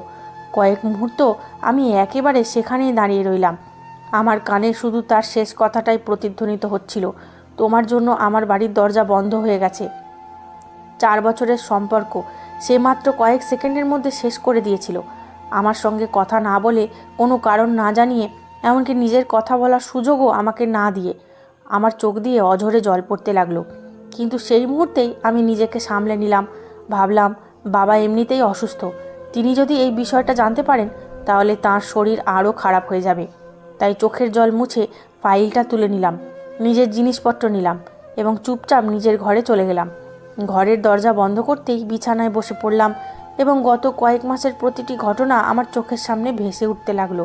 কয়েক মুহূর্ত আমি একেবারে সেখানেই দাঁড়িয়ে রইলাম। আমার কানে শুধু তার শেষ কথাটাই প্রতিধ্বনিত হচ্ছিল, তোমার জন্য আমার বাড়ির দরজা বন্ধ হয়ে গেছে। 4 বছরের সম্পর্ক সে মাত্র কয়েক সেকেন্ডের মধ্যে শেষ করে দিয়েছিল। আমার সঙ্গে কথা না বলে, কোনো কারণ না জানিয়ে, এমনকি নিজের কথা বলার সুযোগও আমাকে না দিয়ে। আমার চোখ দিয়ে অঝরে জল পড়তে লাগলো। কিন্তু সেই মুহূর্তেই আমি নিজেকে সামলে নিলাম। ভাবলাম বাবা এমনিতেই অসুস্থ, তিনি যদি এই বিষয়টা জানতে পারেন তাহলে তাঁর শরীর আরও খারাপ হয়ে যাবে। তাই চোখের জল মুছে ফাইলটা তুলে নিলাম, নিজের জিনিসপত্র নিলাম এবং চুপচাপ নিজের ঘরে চলে গেলাম। ঘরের দরজা বন্ধ করতেই বিছানায় বসে পড়লাম এবং গত কয়েক মাসের প্রতিটি ঘটনা আমার চোখের সামনে ভেসে উঠতে লাগলো।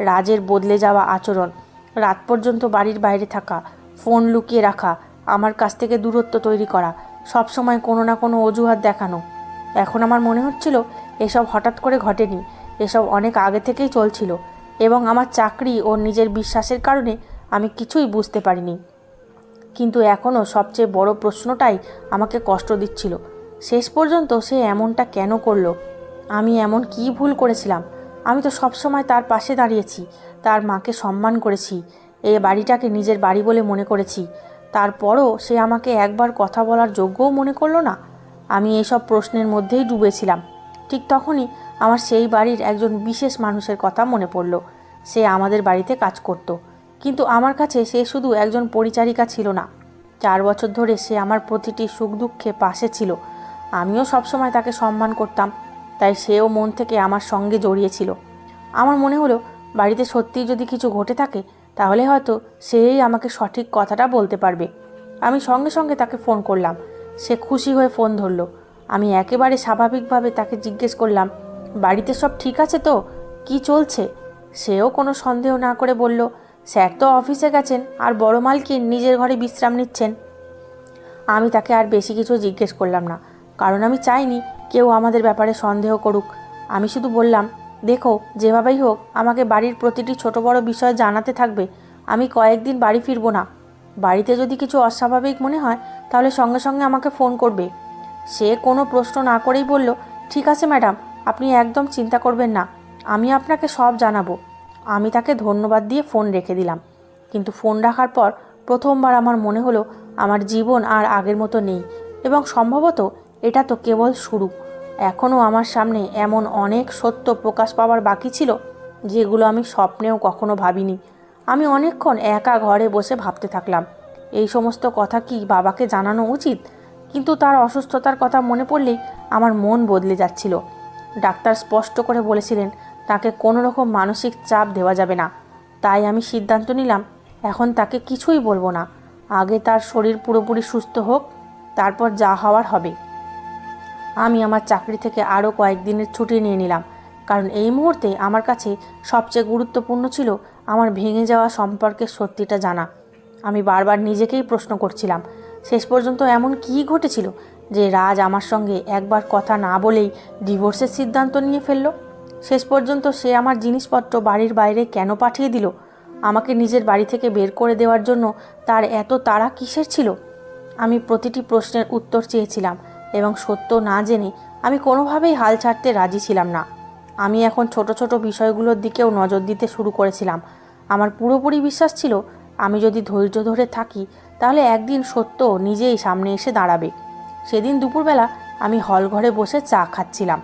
রাজের বদলে যাওয়া আচরণ, রাত পর্যন্ত বাড়ির বাইরে থাকা, ফোন লুকিয়ে রাখা, আমার কাছ থেকে দূরত্ব তৈরি করা, সবসময় কোনো না কোনো অজুহাত দেখানো। এখন আমার মনে হচ্ছিল এসব হঠাৎ করে ঘটেনি, এসব অনেক আগে থেকেই চলছিল এবং আমার চাকরি ও নিজের বিশ্বাসের কারণে আমি কিছুই বুঝতে পারিনি। কিন্তু এখনও সবচেয়ে বড় প্রশ্নটাই আমাকে কষ্ট দিচ্ছিল, শেষ পর্যন্ত সে এমনটা কেন করলো? আমি এমন কী ভুল করেছিলাম? আমি তো সবসময় তার পাশে দাঁড়িয়েছি, তার মাকে সম্মান করেছি, এই বাড়িটাকে নিজের বাড়ি বলে মনে করেছি, তারপরও সে আমাকে একবার কথা বলার যোগ্যও মনে করলো না। আমি এইসব প্রশ্নের মধ্যেই ডুবেছিলাম। ঠিক তখনই আমার সেই বাড়ির একজন বিশেষ মানুষের কথা মনে পড়ল। সে আমাদের বাড়িতে কাজ করত, কিন্তু আমার কাছে সে শুধু একজন পরিচারিকা ছিল না। 4 বছর ধরে সে আমার প্রতিটি সুখ দুঃখে পাশে ছিল। আমিও সবসময় তাকে সম্মান করতাম, তাই সেও মন থেকে আমার সঙ্গে জড়িয়েছিল। আমার মনে হলো বাড়িতে সত্যিই যদি কিছু ঘটে থাকে তাহলে হয়তো সেই আমাকে সঠিক কথাটা বলতে পারবে। আমি সঙ্গে সঙ্গে তাকে ফোন করলাম। সে খুশি হয়ে ফোন ধরল। আমি একেবারে স্বাভাবিকভাবে তাকে জিজ্ঞেস করলাম, বাড়িতে সব ঠিক আছে তো, কি চলছে? সেও কোনো সন্দেহ না করে বলল, স্যার তো অফিসে গেছেন আর বড় মালকিন নিজের ঘরে বিশ্রাম নিচ্ছেন। আমি তাকে আর বেশি কিছু জিজ্ঞেস করলাম না, কারণ আমি চাইনি কেউ আমাদের ব্যাপারে সন্দেহ করুক। আমি শুধু বললাম, দেখো, যেভাবেই হোক আমাকে বাড়ির প্রতিটি ছোট বড় বিষয় জানাতে থাকবে। আমি কয়েকদিন বাড়ি ফিরবো না। বাড়িতে যদি কিছু অস্বাভাবিক মনে হয় তাহলে সঙ্গে সঙ্গে আমাকে ফোন করবে। সে কোনো প্রশ্ন না করেই বলল, ঠিক আছে ম্যাডাম, আপনি একদম চিন্তা করবেন না, আমি আপনাকে সব জানাবো। আমি তাকে ধন্যবাদ দিয়ে ফোন রেখে দিলাম। কিন্তু ফোন রাখার পর প্রথমবার আমার মনে হলো আমার জীবন আর আগের মতো নেই, এবং সম্ভবত এটা তো কেবল শুরু। এখনও আমার সামনে এমন অনেক সত্য প্রকাশ পাওয়ার বাকি ছিল যেগুলো আমি স্বপ্নেও কখনো ভাবিনি। আমি অনেকক্ষণ একা ঘরে বসে ভাবতে থাকলাম, এই সমস্ত কথা কি বাবাকে জানানো উচিত? কিন্তু তার অসুস্থতার কথা মনে পড়লেই আমার মন বদলে যাচ্ছিল। ডাক্তার স্পষ্ট করে বলেছিলেন তাকে কোনো রকম মানসিক চাপ দেওয়া যাবে না। তাই আমি সিদ্ধান্ত নিলাম এখন তাকে কিছুই বলবো না। আগে তার শরীর পুরোপুরি সুস্থ হোক, তারপর যা হওয়ার হবে। আমি আমার চাকরি থেকে আরও কয়েকদিনের ছুটি নিয়ে নিলাম, কারণ এই মুহূর্তে আমার কাছে সবচেয়ে গুরুত্বপূর্ণ ছিল আমার ভেঙে যাওয়া সম্পর্কের সত্যিটা জানা। আমি বারবার নিজেকেই প্রশ্ন করছিলাম, শেষ পর্যন্ত এমন কী ঘটেছিল যে রাজ আমার সঙ্গে একবার কথা না বলেই ডিভোর্সের সিদ্ধান্ত নিয়ে ফেলল? শেষ পর্যন্ত সে আমার জিনিসপত্র বাড়ির বাইরে কেন পাঠিয়ে দিল? আমাকে নিজের বাড়ি থেকে বের করে দেওয়ার জন্য তার এত তাড়া কিসের ছিল? আমি প্রতিটি প্রশ্নের উত্তর চেয়েছিলাম, এবং সত্য না জেনে আমি কোনোভাবেই হাল ছাড়তে রাজি ছিলাম না। আমি এখন ছোট ছোট বিষয়গুলোর দিকেও নজর দিতে শুরু করেছিলাম। আমার পুরোপুরি বিশ্বাস ছিল আমি যদি ধৈর্য ধরে থাকি তাহলে একদিন সত্য নিজেই সামনে এসে দাঁড়াবে। সেদিন দুপুরবেলা আমি হল ঘরে বসে চা খাচ্ছিলাম।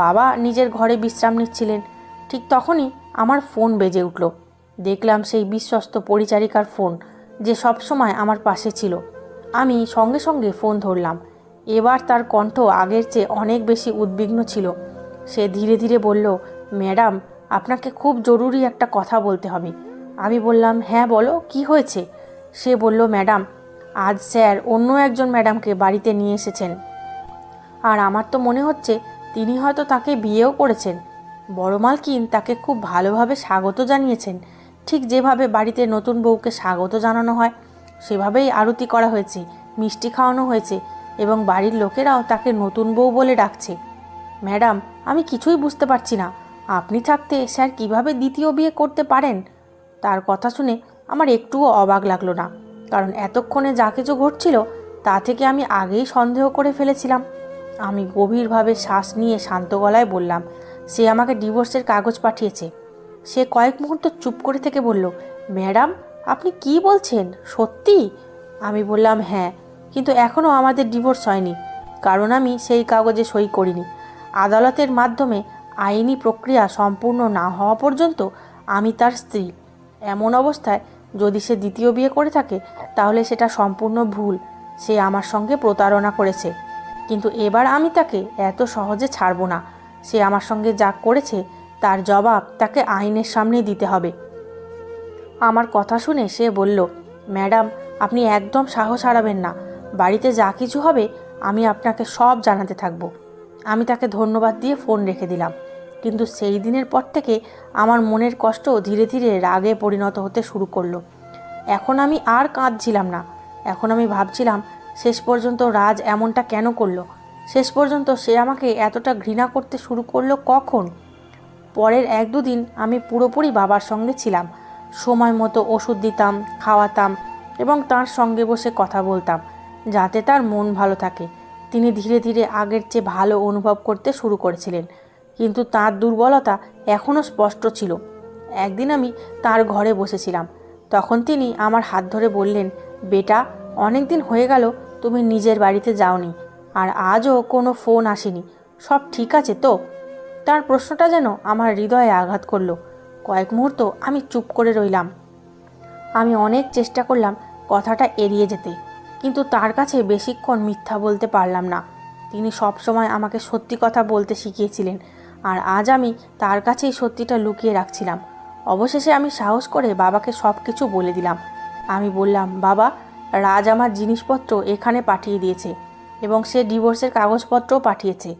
বাবা নিজের ঘরে বিশ্রাম নিচ্ছিলেন। ঠিক তখনই আমার ফোন বেজে উঠল। দেখলাম সেই বিশ্বস্ত পরিচারিকার ফোন, যে সবসময় আমার পাশে ছিল। আমি সঙ্গে সঙ্গে ফোন ধরলাম। এবার তার কণ্ঠ আগের চেয়ে অনেক বেশি উদ্বিগ্ন ছিল। সে ধীরে ধীরে বলল, ম্যাডাম, আপনাকে খুব জরুরি একটা কথা বলতে হবে। আমি বললাম, হ্যাঁ বলো, কি হয়েছে? সে বলল, ম্যাডাম, আজ স্যার অন্য একজন ম্যাডামকে বাড়িতে নিয়ে এসেছেন, আর আমার তো মনে হচ্ছে তিনি হয়তো তাকে বিয়েও করেছেন। বড় মালকিন তাকে খুব ভালোভাবে স্বাগত জানিয়েছেন, ঠিক যেভাবে বাড়িতে নতুন বউকে স্বাগত জানানো হয় সেভাবেই আরতি করা হয়েছে, মিষ্টি খাওয়ানো হয়েছে, এবং বাড়ির লোকেরাও তাকে নতুন বউ বলে ডাকছে। ম্যাডাম, আমি কিছুই বুঝতে পারছি না, আপনি থাকতে স্যার কিভাবে দ্বিতীয় বিয়ে করতে পারেন? তার কথা শুনে আমার একটুও অবাক লাগলো না, কারণ এতক্ষণে যা কিছু ঘটছিল তা থেকে আমি আগেই সন্দেহ করে ফেলেছিলাম। আমি গভীরভাবে শ্বাস নিয়ে শান্ত গলায় বললাম, সে আমাকে ডিভোর্সের কাগজ পাঠিয়েছে। সে কয়েক মুহূর্ত চুপ করে থেকে বলল, ম্যাডাম, আপনি কি বলছেন, সত্যি? আমি বললাম, হ্যাঁ, কিন্তু এখনও আমাদের ডিভোর্স হয়নি, কারণ আমি সেই কাগজে সই করিনি। আদালতের মাধ্যমে আইনি প্রক্রিয়া সম্পূর্ণ না হওয়া পর্যন্ত আমি তার স্ত্রী। এমন অবস্থায় যদি সে দ্বিতীয় বিয়ে করে থাকে তাহলে সেটা সম্পূর্ণ ভুল। সে আমার সঙ্গে প্রতারণা করেছে, কিন্তু এবার আমি তাকে এত সহজে ছাড়ব না। সে আমার সঙ্গে যা করেছে তার জবাব তাকে আইনের সামনে দিতে হবে। আমার কথা শুনে সে বলল, ম্যাডাম, আপনি একদম সাহস হারাবেন না। বাড়িতে যা কিছু হবে আমি আপনাকে সব জানাতে থাকব। আমি তাকে ধন্যবাদ দিয়ে ফোন রেখে দিলাম। কিন্তু সেই দিনের পর থেকে আমার মনের কষ্ট ধীরে ধীরে রাগে পরিণত হতে শুরু করলো। এখন আমি আর কাঁদছিলাম না। এখন আমি ভাবছিলাম, শেষ পর্যন্ত রাজ এমনটা কেন করলো? শেষ পর্যন্ত সে আমাকে এতটা ঘৃণা করতে শুরু করলো কখন? পরের 1-2 দিন আমি পুরোপুরি বাবার সঙ্গে ছিলাম। সময় মতো ওষুধ দিতাম, খাওয়াতাম, এবং তার সঙ্গে বসে কথা বলতাম, যাতে তার মন ভালো থাকে। তিনি ধীরে ধীরে আগের চেয়ে ভালো অনুভব করতে শুরু করেছিলেন, কিন্তু তার দুর্বলতা এখনও স্পষ্ট ছিল। একদিন আমি তার ঘরে বসেছিলাম। তখন তিনি আমার হাত ধরে বললেন, বেটা, অনেক দিন হয়ে গেল তুমি নিজের বাড়িতে যাওনি, আর আজও কোনো ফোন আসেনি, সব ঠিক আছে তো? তার প্রশ্নটা যেন আমার হৃদয়ে আঘাত করলো। কয়েক মুহূর্ত আমি চুপ করে রইলাম। আমি অনেক চেষ্টা করলাম কথাটা এড়িয়ে যেতে, কিন্তু তার কাছে বেশিক্ষণ মিথ্যা বলতে পারলাম না। তিনি সবসময় আমাকে সত্যি কথা বলতে শিখিয়েছিলেন, আর আজ আমি তার কাছেই সত্যিটা লুকিয়ে রাখছিলাম। অবশেষে আমি সাহস করে বাবাকে সব কিছু বলে দিলাম। আমি বললাম, বাবা, রাজ আমার জিনিসপত্র এখানে পাঠিয়ে দিয়েছে এবং সে ডিভোর্সের কাগজপত্রও পাঠিয়েছে।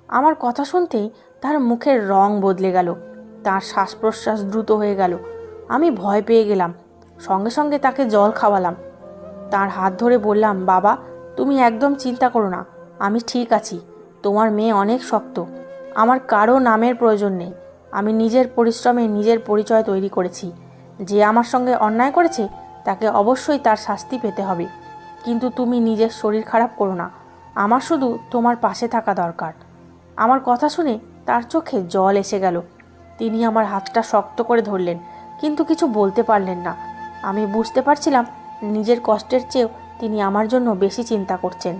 আমার কথা শুনতেই তার মুখের রং বদলে গেল, তার শ্বাস প্রশ্বাস দ্রুত হয়ে গেল। আমি ভয় পেয়ে গেলাম। সঙ্গে সঙ্গে তাকে জল খাওয়ালাম। তার হাত ধরে বললাম, বাবা, তুমি একদম চিন্তা করো না, আমি ঠিক আছি। তোমার মেয়ে অনেক শক্ত, আমার কারো নামের প্রয়োজন নেই। আমি নিজের পরিশ্রমে নিজের পরিচয় তৈরি করেছি। যে আমার সঙ্গে অন্যায় করেছে তাকে অবশ্যই তার শাস্তি পেতে হবে, কিন্তু তুমি নিজের শরীর খারাপ করো না। আমার শুধু তোমার পাশে থাকা দরকার। আমার কথা শুনে তার চোখে জল এসে গেল। তিনি আমার হাতটা শক্ত করে ধরলেন, কিন্তু কিছু বলতে পারলেন না। আমি বুঝতে পারছিলাম নিজের কষ্টের চেয়েও তিনি আমার জন্য বেশি চিন্তা করছেন।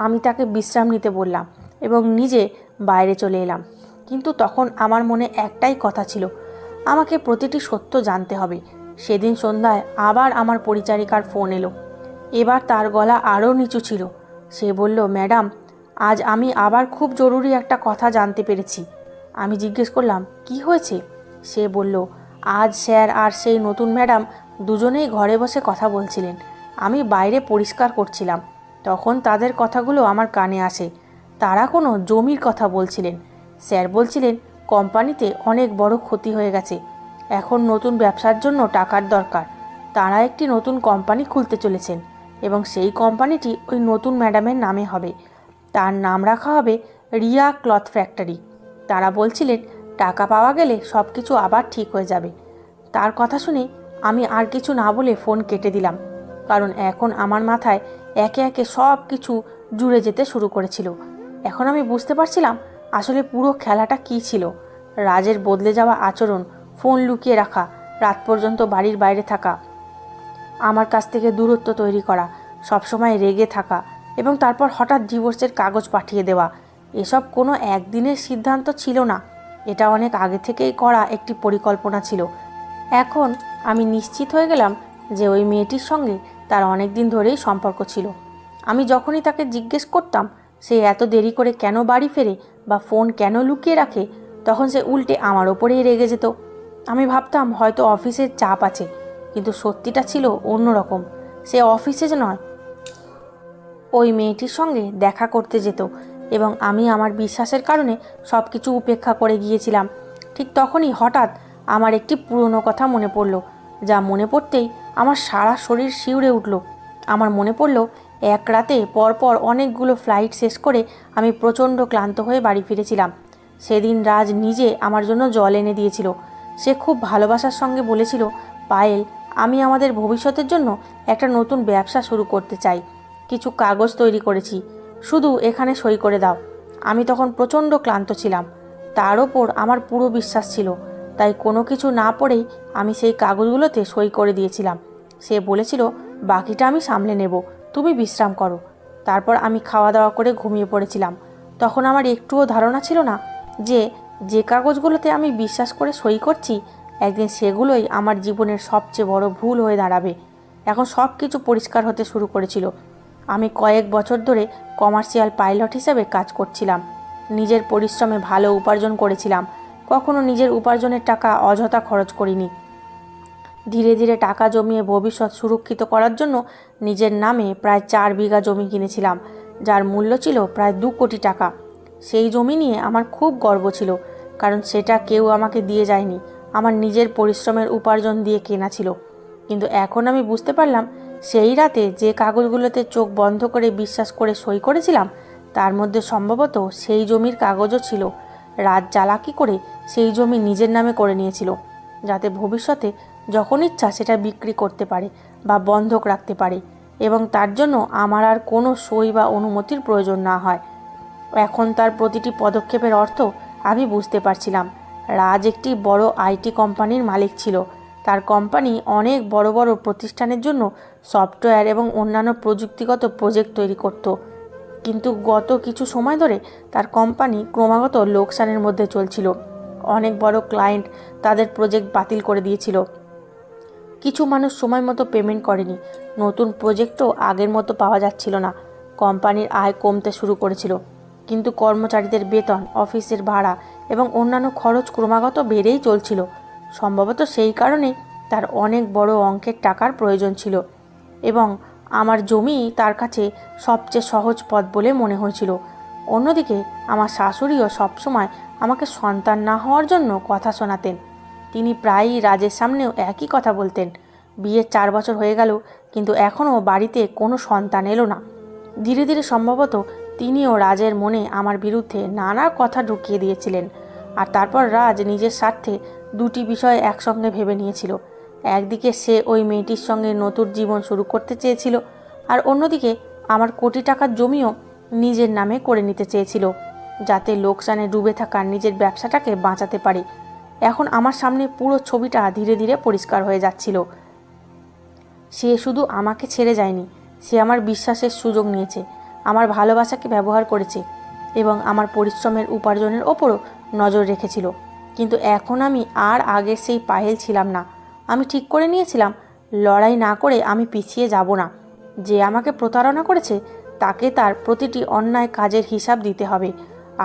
আমি তাকে বিশ্রাম নিতে বললাম এবং নিজে বাইরে চলে এলাম। কিন্তু তখন আমার মনে একটাই কথা ছিল, আমাকে প্রতিটি সত্য জানতে হবে। সেদিন সন্ধ্যায় আবার আমার পরিচারিকার ফোন এলো। এবার তার গলা আরও নিচু ছিল। সে বলল, ম্যাডাম, আজ আমি আবার খুব জরুরি একটা কথা জানতে পেরেছি। আমি জিজ্ঞেস করলাম, কি হয়েছে? সে বলল, আজ স্যার আর সেই নতুন ম্যাডাম দুজনেই ঘরে বসে কথা বলছিলেন। আমি বাইরে পরিষ্কার করছিলাম, তখন তাদের কথাগুলো আমার কানে আসে। তারা কোনো জমির কথা বলছিলেন। স্যার বলছিলেন কোম্পানিতে অনেক বড় ক্ষতি হয়ে গেছে, এখন নতুন ব্যবসার জন্য টাকার দরকার। তারা একটি নতুন কোম্পানি খুলতে চলেছেন এবং সেই কোম্পানিটি ওই নতুন ম্যাডামের নামে হবে। তার নাম রাখা হবে রিয়া ক্লথ ফ্যাক্টরি। তারা বলছিলেন টাকা পাওয়া গেলে সব কিছু আবার ঠিক হয়ে যাবে। তার কথা শুনে আমি আর কিছু না বলে ফোন কেটে দিলাম, কারণ এখন আমার মাথায় একে একে সব কিছু জুড়ে যেতে শুরু করেছিল। এখন আমি বুঝতে পারছিলাম আসলে পুরো খেলাটা কী ছিল। রাজের বদলে যাওয়া আচরণ, ফোন লুকিয়ে রাখা, রাত পর্যন্ত বাড়ির বাইরে থাকা, আমার কাছ থেকে দূরত্ব তৈরি করা, সবসময় রেগে থাকা এবং তারপর হঠাৎ ডিভোর্সের কাগজ পাঠিয়ে দেওয়া, এসব কোনো একদিনের সিদ্ধান্ত ছিল না। এটা অনেক আগে থেকেই করা একটি পরিকল্পনা ছিল। এখন আমি নিশ্চিত হয়ে গেলাম যে ওই মেয়েটির সঙ্গে তার অনেক দিন ধরেই সম্পর্ক ছিল। আমি যখনই তাকে জিজ্ঞেস করতাম সে এত দেরি করে কেন বাড়ি ফেরে বা ফোন কেন লুকিয়ে রাখে, তখন সে উল্টে আমার ওপরেই রেগে যেত। আমি ভাবতাম হয়তো অফিসের চাপ আছে, কিন্তু সত্যিটা ছিল অন্যরকম। সে অফিসে নয়, ওই মেয়েটির সঙ্গে দেখা করতে যেত এবং আমি আমার বিশ্বাসের কারণে সব কিছু উপেক্ষা করে গিয়েছিলাম। ঠিক তখনই হঠাৎ আমার একটি পুরনো কথা মনে পড়ল, যা মনে পড়তেই আমার সারা শরীর শিউরে উঠল। আমার মনে পড়ল এক রাতে পরপর অনেকগুলো ফ্লাইট শেষ করে আমি প্রচণ্ড ক্লান্ত হয়ে বাড়ি ফিরেছিলাম। সেদিন রাজ নিজে আমার জন্য জল এনে দিয়েছিল। সে খুব ভালোবাসার সঙ্গে বলেছিল, পায়েল, আমি আমাদের ভবিষ্যতের জন্য একটা নতুন ব্যবসা শুরু করতে চাই। কিছু কাগজ তৈরি করেছি, শুধু এখানে সই করে দাও। আমি তখন প্রচণ্ড ক্লান্ত ছিলাম, তার ওপর আমার পুরো বিশ্বাস ছিল, তাই কোনো কিছু না পড়েই আমি সেই কাগজগুলোতে সই করে দিয়েছিলাম। সে বলেছিল, বাকিটা আমি সামলে নেব, তুমি বিশ্রাম করো। তারপর আমি খাওয়া দাওয়া করে ঘুমিয়ে পড়েছিলাম। তখন আমার একটুও ধারণা ছিল না যে যে কাগজগুলোতে আমি বিশ্বাস করে সই করছি, একদিন সেগুলোই আমার জীবনের সবচেয়ে বড় ভুল হয়ে দাঁড়াবে। এখন সব কিছু পরিষ্কার হতে শুরু করেছিল। আমি কয়েক বছর ধরে কমার্শিয়াল পাইলট হিসেবে কাজ করছিলাম। নিজের পরিশ্রমে ভালো উপার্জন করেছিলাম, কখনো নিজের উপার্জনের টাকা অযথা খরচ করিনি। ধীরে ধীরে টাকা জমিয়ে ভবিষ্যৎ সুরক্ষিত করার জন্য নিজের নামে প্রায় 4 বিঘা জমি কিনেছিলাম, যার মূল্য ছিল প্রায় 2 কোটি টাকা। সেই জমি নিয়ে আমার খুব গর্ব ছিল, কারণ সেটা কেউ আমাকে দিয়ে যায়নি, আমার নিজের পরিশ্রমের উপার্জন দিয়ে কেনা ছিল। কিন্তু এখন আমি বুঝতে পারলাম, সেই রাতে যে কাগজগুলোতে চোখ বন্ধ করে বিশ্বাস করে সই করেছিলাম, তার মধ্যে সম্ভবত সেই জমির কাগজও ছিল। রাত চালাকি করে সেই জমি নিজের নামে করে নিয়েছিল, যাতে ভবিষ্যতে যখন ইচ্ছা সেটা বিক্রি করতে পারে বা বন্ধক রাখতে পারে, এবং তার জন্য আমার আর কোনো সই বা অনুমতির প্রয়োজন না হয়। এখন তার প্রতিটি পদক্ষেপের অর্থ আমি বুঝতে পারছিলাম। রাজ একটি বড় আইটি কোম্পানির মালিক ছিল, তার কোম্পানি অনেক বড় বড় প্রতিষ্ঠানের জন্য সফটওয়্যার এবং অন্যান্য প্রযুক্তিগত প্রজেক্ট তৈরি করত। কিন্তু গত কিছু সময় ধরে তার কোম্পানি ক্রমাগত লোকসানের মধ্যে চলছিল। অনেক বড় ক্লায়েন্ট তাদের প্রজেক্ট বাতিল করে দিয়েছিল। কিছু মানুষ সময় মতো পেমেন্ট করেনি। নতুন প্রজেক্টও আগের মতো পাওয়া যাচ্ছিল না। কোম্পানির আয় কমতে শুরু করেছিল। কিন্তু কর্মচারীদের বেতন, অফিসের ভাড়া এবং অন্যান্য খরচ ক্রমাগত বেড়েই চলছিল। সম্ভবত সেই কারণে তার অনেক বড় অঙ্কের টাকার প্রয়োজন ছিল এবং আমার জমি তার কাছে সবচেয়ে সহজ পথ বলে মনে হয়েছিল। অন্যদিকে আমার শাশুড়িও সবসময় আমাকে সন্তান না হওয়ার জন্য কথা শোনাতেন। তিনি প্রায়ই রাজের সামনেও একই কথা বলতেন। বিয়ের 4 বছর হয়ে গেল, কিন্তু এখনও বাড়িতে কোনো সন্তান এলো না। ধীরে ধীরে সম্ভবত তিনিও রাজের মনে আমার বিরুদ্ধে নানা কথা ঢুকিয়ে দিয়েছিলেন। আর তারপর রাজ নিজের স্বার্থে দুটি বিষয় একসঙ্গে ভেবে নিয়েছিল। একদিকে সে ওই মেয়েটির সঙ্গে নতুন জীবন শুরু করতে চেয়েছিল, আর অন্যদিকে আমার কোটি টাকার জমিও নিজের নামে করে নিতে চেয়েছিল, যাতে লোকসানে ডুবে থাকা নিজের ব্যবসাটাকে বাঁচাতে পারে। এখন আমার সামনে পুরো ছবিটা ধীরে ধীরে পরিষ্কার হয়ে যাচ্ছিল। সে শুধু আমাকে ছেড়ে যায়নি, সে আমার বিশ্বাসের সুযোগ নিয়েছে, আমার ভালোবাসাকে ব্যবহার করেছে এবং আমার পরিশ্রমের উপার্জনের ওপরও নজর রেখেছিল। কিন্তু এখন আমি আর আগের সেই পায়েল ছিলাম না। আমি ঠিক করে নিয়েছিলাম, লড়াই না করে আমি পিছিয়ে যাব না। যে আমাকে প্রতারণা করেছে তাকে তার প্রতিটি অন্যায় কাজের হিসাব দিতে হবে।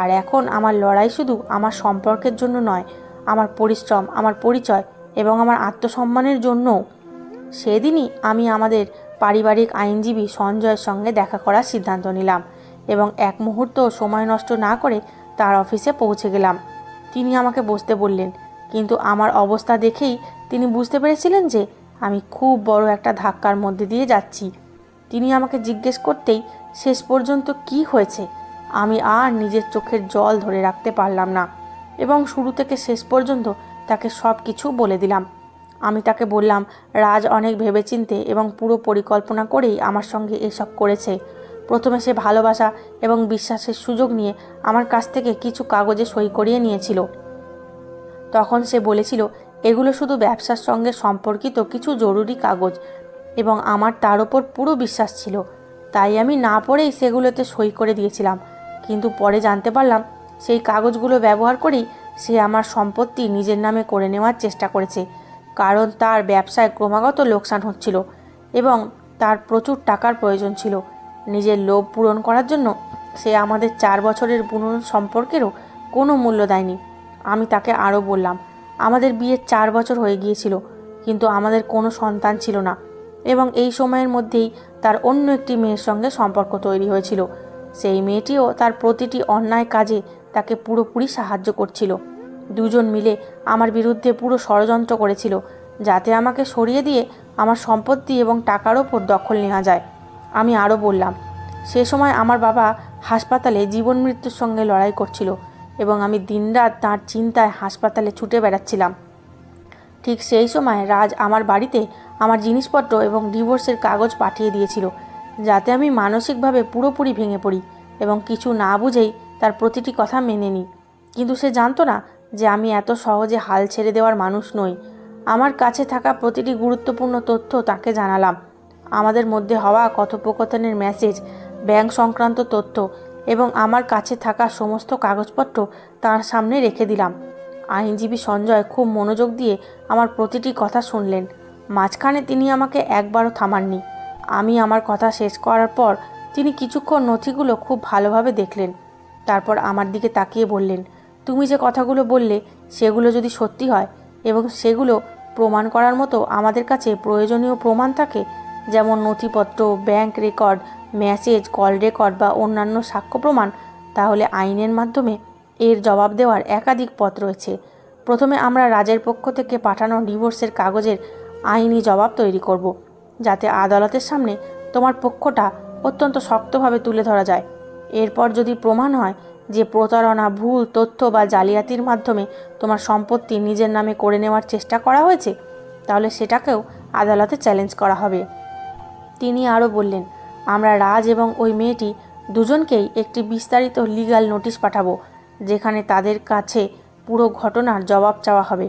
আর এখন আমার লড়াই শুধু আমার সম্পর্কের জন্য নয়, আমার পরিশ্রম, আমার পরিচয় এবং আমার আত্মসম্মানের জন্যও। সেদিনই আমি আমাদের পারিবারিক আইনজীবী সঞ্জয়ের সঙ্গে দেখা করার সিদ্ধান্ত নিলাম এবং এক মুহূর্ত সময় নষ্ট না করে তার অফিসে পৌঁছে গেলাম। তিনি আমাকে বসতে বললেন, কিন্তু আমার অবস্থা দেখেই তিনি বুঝতে পেরেছিলেন যে আমি খুব বড় একটা ধাক্কার মধ্যে দিয়ে যাচ্ছি। তিনি আমাকে জিজ্ঞেস করতেই শেষ পর্যন্ত কি হয়েছে, আমি আর নিজের চোখের জল ধরে রাখতে পারলাম না এবং শুরু থেকে শেষ পর্যন্ত তাকে সব কিছু বলে দিলাম। আমি তাকে বললাম, রাজ অনেক ভেবেচিন্তে এবং পুরো পরিকল্পনা করেই আমার সঙ্গে এসব করেছে। প্রথমে সে ভালোবাসা এবং বিশ্বাসের সুযোগ নিয়ে আমার কাছ থেকে কিছু কাগজে সই করিয়ে নিয়েছিল। তখন সে বলেছিল এগুলো শুধু ব্যবসার সঙ্গে সম্পর্কিত কিছু জরুরি কাগজ এবং আমার তার ওপর পুরো বিশ্বাস ছিল। তাই আমি না পড়েই সেগুলোতে সই করে দিয়েছিলাম। কিন্তু পরে জানতে পারলাম সেই কাগজগুলো ব্যবহার করেই সে আমার সম্পত্তি নিজের নামে করে নেওয়ার চেষ্টা করেছে, কারণ তার ব্যবসায় ক্রমাগত লোকসান হচ্ছিল এবং তার প্রচুর টাকার প্রয়োজন ছিল। নিজের লোভ পূরণ করার জন্য সে আমাদের 4 বছরের পুরনো সম্পর্কেরও কোনো মূল্য দেয়নি। আমি তাকে আরও বললাম, আমাদের বিয়ের 4 বছর হয়ে গিয়েছিল, কিন্তু আমাদের কোনো সন্তান ছিল না এবং এই সময়ের মধ্যেই তার অন্য একটি মেয়ের সঙ্গে সম্পর্ক তৈরি হয়েছিল। সেই মেয়েটিও তার প্রতিটি অন্যায় কাজে তাকে পুরোপুরি সাহায্য করছিল। দুজন মিলে আমার বিরুদ্ধে পুরো ষড়যন্ত্র করেছিল, যাতে আমাকে সরিয়ে দিয়ে আমার সম্পত্তি এবং টাকার ওপর দখল নেওয়া যায়। আমি আরও বললাম, সে সময় আমার বাবা হাসপাতালে জীবন মৃত্যুর সঙ্গে লড়াই করছিল এবং আমি দিনরাত তাঁর চিন্তায় হাসপাতালে ছুটে বেড়াচ্ছিলাম। ঠিক সেই সময় রাজ আমার বাড়িতে আমার জিনিসপত্র এবং ডিভোর্সের কাগজ পাঠিয়ে দিয়েছিল, যাতে আমি মানসিকভাবে পুরোপুরি ভেঙে পড়ি এবং কিছু না বুঝেই তার প্রতিটি কথা মেনে নিই। কিন্তু সে জানতো না যে আমি এত সহজে হাল ছেড়ে দেওয়ার মানুষ নই। আমার কাছে থাকা প্রতিটি গুরুত্বপূর্ণ তথ্য তাকে জানালাম। আমাদের মধ্যে হওয়া কথোপকথনের মেসেজ, ব্যাংক সংক্রান্ত তথ্য এবং আমার কাছে থাকা সমস্ত কাগজপত্র তার সামনে রেখে দিলাম। আইনজীবী সঞ্জয় খুব মনোযোগ দিয়ে আমার প্রতিটি কথা শুনলেন। মাঝখানে তিনি আমাকে একবারও থামাননি। আমি আমার কথা শেষ করার পর তিনি কিছুক্ষণ নথিগুলো খুব ভালোভাবে দেখলেন। তারপর আমার দিকে তাকিয়ে বললেন, তুমি যে কথাগুলো বললে সেগুলো যদি সত্যি হয় এবং সেগুলো প্রমাণ করার মতো আমাদের কাছে প্রয়োজনীয় প্রমাণ থাকে, যেমন নথিপত্র, bank record, message, call record বা অন্যান্য সাক্ষ্য প্রমাণ, তাহলে আইনের মাধ্যমে এর জবাব দেওয়ার একাধিক পথ রয়েছে। প্রথমে আমরা রাজের পক্ষ থেকে পাঠানো ডিভোর্সের কাগজের আইনি জবাব তৈরি করব, যাতে আদালতের সামনে তোমার পক্ষটা অত্যন্ত শক্তভাবে তুলে ধরা যায়। এরপর যদি প্রমাণ হয় যে প্রতারণা, ভুল তথ্য বা জালিয়াতির মাধ্যমে তোমার সম্পত্তি নিজের নামে করে নেওয়ার চেষ্টা করা হয়েছে, তাহলে সেটাকেও আদালতে চ্যালেঞ্জ করা হবে। তিনি আরও বললেন, আমরা রাজ এবং ওই মেয়েটি দুজনকেই একটি বিস্তারিত লিগ্যাল নোটিশ পাঠাবো, যেখানে তাদের কাছে পুরো ঘটনার জবাব চাওয়া হবে।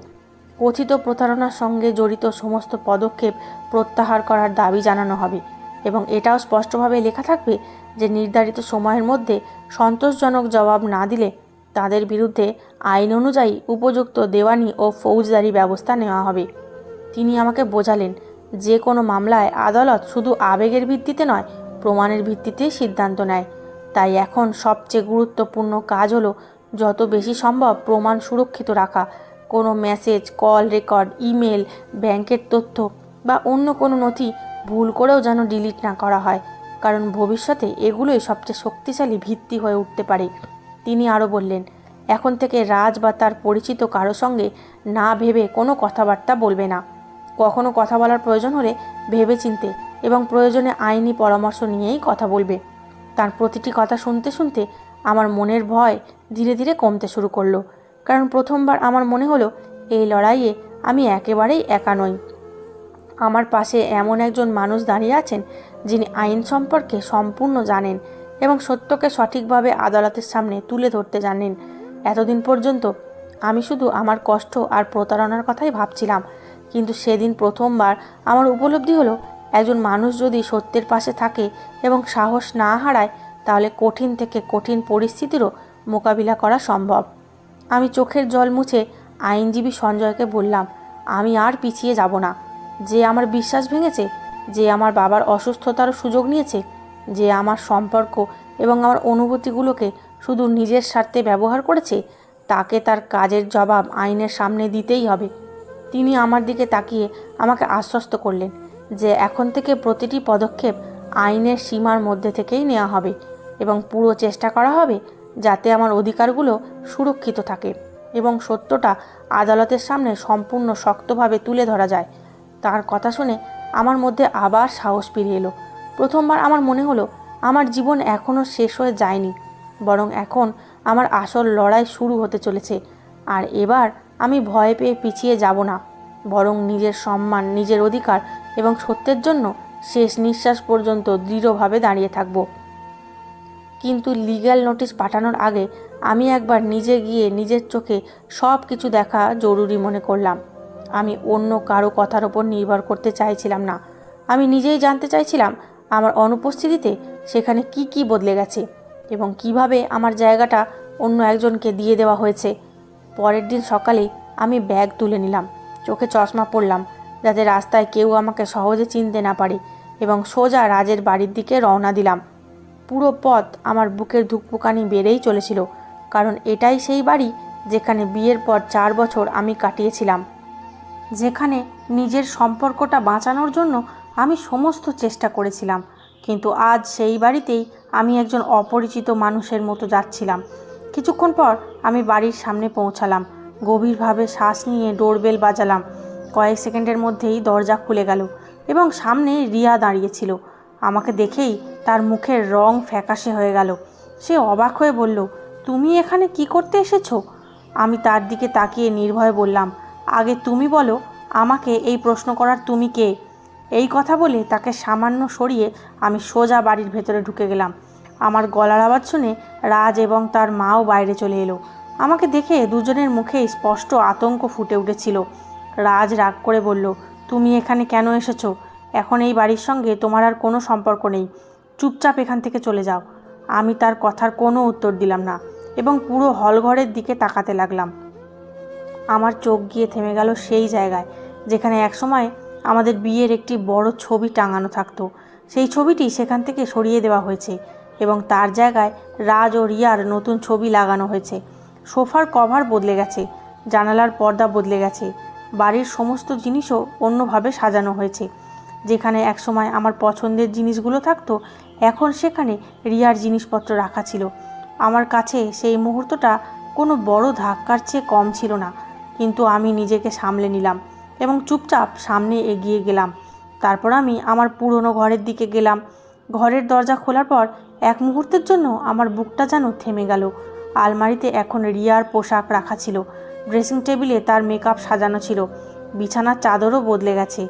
কথিত প্রতারণার সঙ্গে জড়িত সমস্ত পদক্ষেপ প্রত্যাহার করার দাবি জানানো হবে এবং এটাও স্পষ্টভাবে লেখা থাকবে যে নির্ধারিত সময়ের মধ্যে সন্তোষজনক জবাব না দিলে তাদের বিরুদ্ধে আইন অনুযায়ী উপযুক্ত দেওয়ানি ও ফৌজদারি ব্যবস্থা নেওয়া হবে। তিনি আমাকে বোঝালেন, যে কোনো মামলায় আদালত শুধু আবেগের ভিত্তিতে নয়, প্রমাণের ভিত্তিতেই সিদ্ধান্ত নেয়। তাই এখন সবচেয়ে গুরুত্বপূর্ণ কাজ হলো যত বেশি সম্ভব প্রমাণ সুরক্ষিত রাখা। কোনো মেসেজ, কল রেকর্ড, ইমেল, ব্যাংকের তথ্য বা অন্য কোনো নথি ভুল করেও যেন ডিলিট না করা হয়, কারণ ভবিষ্যতে এগুলোই সবচেয়ে শক্তিশালী ভিত্তি হয়ে উঠতে পারে। তিনি আরও বললেন, এখন থেকে রাজ বা তার পরিচিত কারো সঙ্গে না ভেবে কোনো কথাবার্তা বলবে না। কখনো কথা বলার প্রয়োজন হলে ভেবেচিন্তে এবং প্রয়োজনে আইনি পরামর্শ নিয়েই কথা বলবে। তার প্রতিটি কথা শুনতে শুনতে আমার মনের ভয় ধীরে ধীরে কমতে শুরু করলো, কারণ প্রথমবার আমার মনে হলো এই লড়াইয়ে আমি একেবারেই একা নই। আমার পাশে এমন একজন মানুষ দাঁড়িয়ে আছেন যিনি আইন সম্পর্কে সম্পূর্ণ জানেন এবং সত্যকে সঠিকভাবে আদালতের সামনে তুলে ধরতে জানেন। এতদিন পর্যন্ত আমি শুধু আমার কষ্ট আর প্রতারণার কথাই ভাবছিলাম, কিন্তু সেদিন প্রথমবার আমার উপলব্ধি হলো একজন মানুষ যদি সত্যের পাশে থাকে এবং সাহস না হারায়, তাহলে কঠিন থেকে কঠিন পরিস্থিতিরও মোকাবিলা করা সম্ভব। আমি চোখের জল মুছে আইনজীবী সঞ্জয়কে বললাম, আমি আর পিছিয়ে যাব না। যে আমার বিশ্বাস ভেঙেছে, যে আমার বাবার অসুস্থতারও সুযোগ নিয়েছে, যে আমার সম্পর্ক এবং আমার অনুভূতিগুলোকে শুধু নিজের স্বার্থে ব্যবহার করেছে, তাকে তার কাজের জবাব আইনের সামনে দিতেই হবে। তিনি আমার দিকে তাকিয়ে আমাকে আশ্বস্ত করলেন যে এখন থেকে প্রতিটি পদক্ষেপ আইনের সীমার মধ্যে থেকেই নেওয়া হবে এবং পুরো চেষ্টা করা হবে যাতে আমার অধিকারগুলো সুরক্ষিত থাকে এবং সত্যটা আদালতের সামনে সম্পূর্ণ শক্তভাবে তুলে ধরা যায়। তার কথা শুনে আমার মধ্যে আবার সাহস ফিরে এলো। প্রথমবার আমার মনে হলো আমার জীবন এখনও শেষ হয়ে যায়নি, বরং এখন আমার আসল লড়াই শুরু হতে চলেছে। আর এবার আমি ভয় পেয়ে পিছিয়ে যাব না, বরং নিজের সম্মান, নিজের অধিকার এবং সত্যের জন্য শেষ নিঃশ্বাস পর্যন্ত দৃঢ়ভাবে দাঁড়িয়ে থাকব। কিন্তু লিগ্যাল নোটিশ পাঠানোর আগে আমি একবার নিজে গিয়ে নিজের চোখে সব কিছু দেখা জরুরি মনে করলাম। আমি অন্য কারো কথার ওপর নির্ভর করতে চাইছিলাম না। আমি নিজেই জানতে চাইছিলাম আমার অনুপস্থিতিতে সেখানে কি কি বদলে গেছে এবং কিভাবে আমার জায়গাটা অন্য একজনকে দিয়ে দেওয়া হয়েছে। পরের দিন সকালে আমি ব্যাগ তুলে নিলাম, চোখে চশমা পরলাম যাতে রাস্তায় কেউ আমাকে সহজে চিনতে না পারে এবং সোজা রাজের বাড়ির দিকে রওনা দিলাম। পুরো পথ আমার বুকের ধুকপুকানি বেড়েই চলেছিল, কারণ এটাই সেই বাড়ি যেখানে বিয়ের পর 4 বছর আমি কাটিয়েছিলাম, যেখানে নিজের সম্পর্কটা বাঁচানোর জন্য আমি সমস্ত চেষ্টা করেছিলাম। কিন্তু আজ সেই বাড়িতেই আমি একজন অপরিচিত মানুষের মতো যাচ্ছিলাম। কিছুক্ষণ পর আমি বাড়ির সামনে পৌঁছালাম। গভীরভাবে শ্বাস নিয়ে ডোরবেল বাজালাম। কয়েক সেকেন্ডের মধ্যেই দরজা খুলে গেল এবং সামনে রিয়া দাঁড়িয়েছিল। আমাকে দেখেই তার মুখের রং ফ্যাকাশে হয়ে গেল। সে অবাক হয়ে বলল, তুমি এখানে কি করতে এসেছো? আমি তার দিকে তাকিয়ে নির্ভয়ে বললাম, আগে তুমি বলো, আমাকে এই প্রশ্ন করার তুমি কে? এই কথা বলে তাকে সামান্য সরিয়ে আমি সোজা বাড়ির ভেতরে ঢুকে গেলাম। আমার গলার আওয়াজ শুনে রাজ এবং তার মাও বাইরে চলে এলো। আমাকে দেখে দুজনের মুখেই স্পষ্ট আতঙ্ক ফুটে উঠেছিল। রাজ রাগ করে বলল, তুমি এখানে কেন এসেছো? এখন এই বাড়ির সঙ্গে তোমার আর কোনো সম্পর্ক নেই। চুপচাপ এখান থেকে চলে যাও। আমি তার কথার কোনো উত্তর দিলাম না এবং পুরো হলঘরের দিকে তাকাতে লাগলাম। আমার চোখ গিয়ে থেমে গেল সেই জায়গায় যেখানে একসময় আমাদের বিয়ের একটি বড় ছবি টাঙানো থাকতো। সেই ছবিটি সেখান থেকে সরিয়ে দেওয়া হয়েছে এবং তার জায়গায় রাজ ও রিয়ার নতুন ছবি লাগানো হয়েছে। সোফার কভার বদলে গেছে, জানালার পর্দা বদলে গেছে, বাড়ির সমস্ত জিনিসও অন্যভাবে সাজানো হয়েছে। যেখানে একসময় আমার পছন্দের জিনিসগুলো থাকতো, এখন সেখানে রিয়ার জিনিসপত্র রাখা ছিল। আমার কাছে সেই মুহূর্তটা কোনো বড় ধাক্কার চেয়ে কম ছিল না, কিন্তু আমি নিজেকে সামলে নিলাম এবং চুপচাপ সামনে এগিয়ে গেলাম। তারপর আমি আমার পুরনো ঘরের দিকে গেলাম। ঘরের দরজা খোলার পর এক মুহূর্তের জন্য আমার বুকটা যেন থেমে গেল। আলমারিতে এখন রিয়ার পোশাক রাখা ছিল, ড্রেসিং টেবিলে তার মেকআপ সাজানো ছিল, বিছানার চাদরও বদলে গেছে।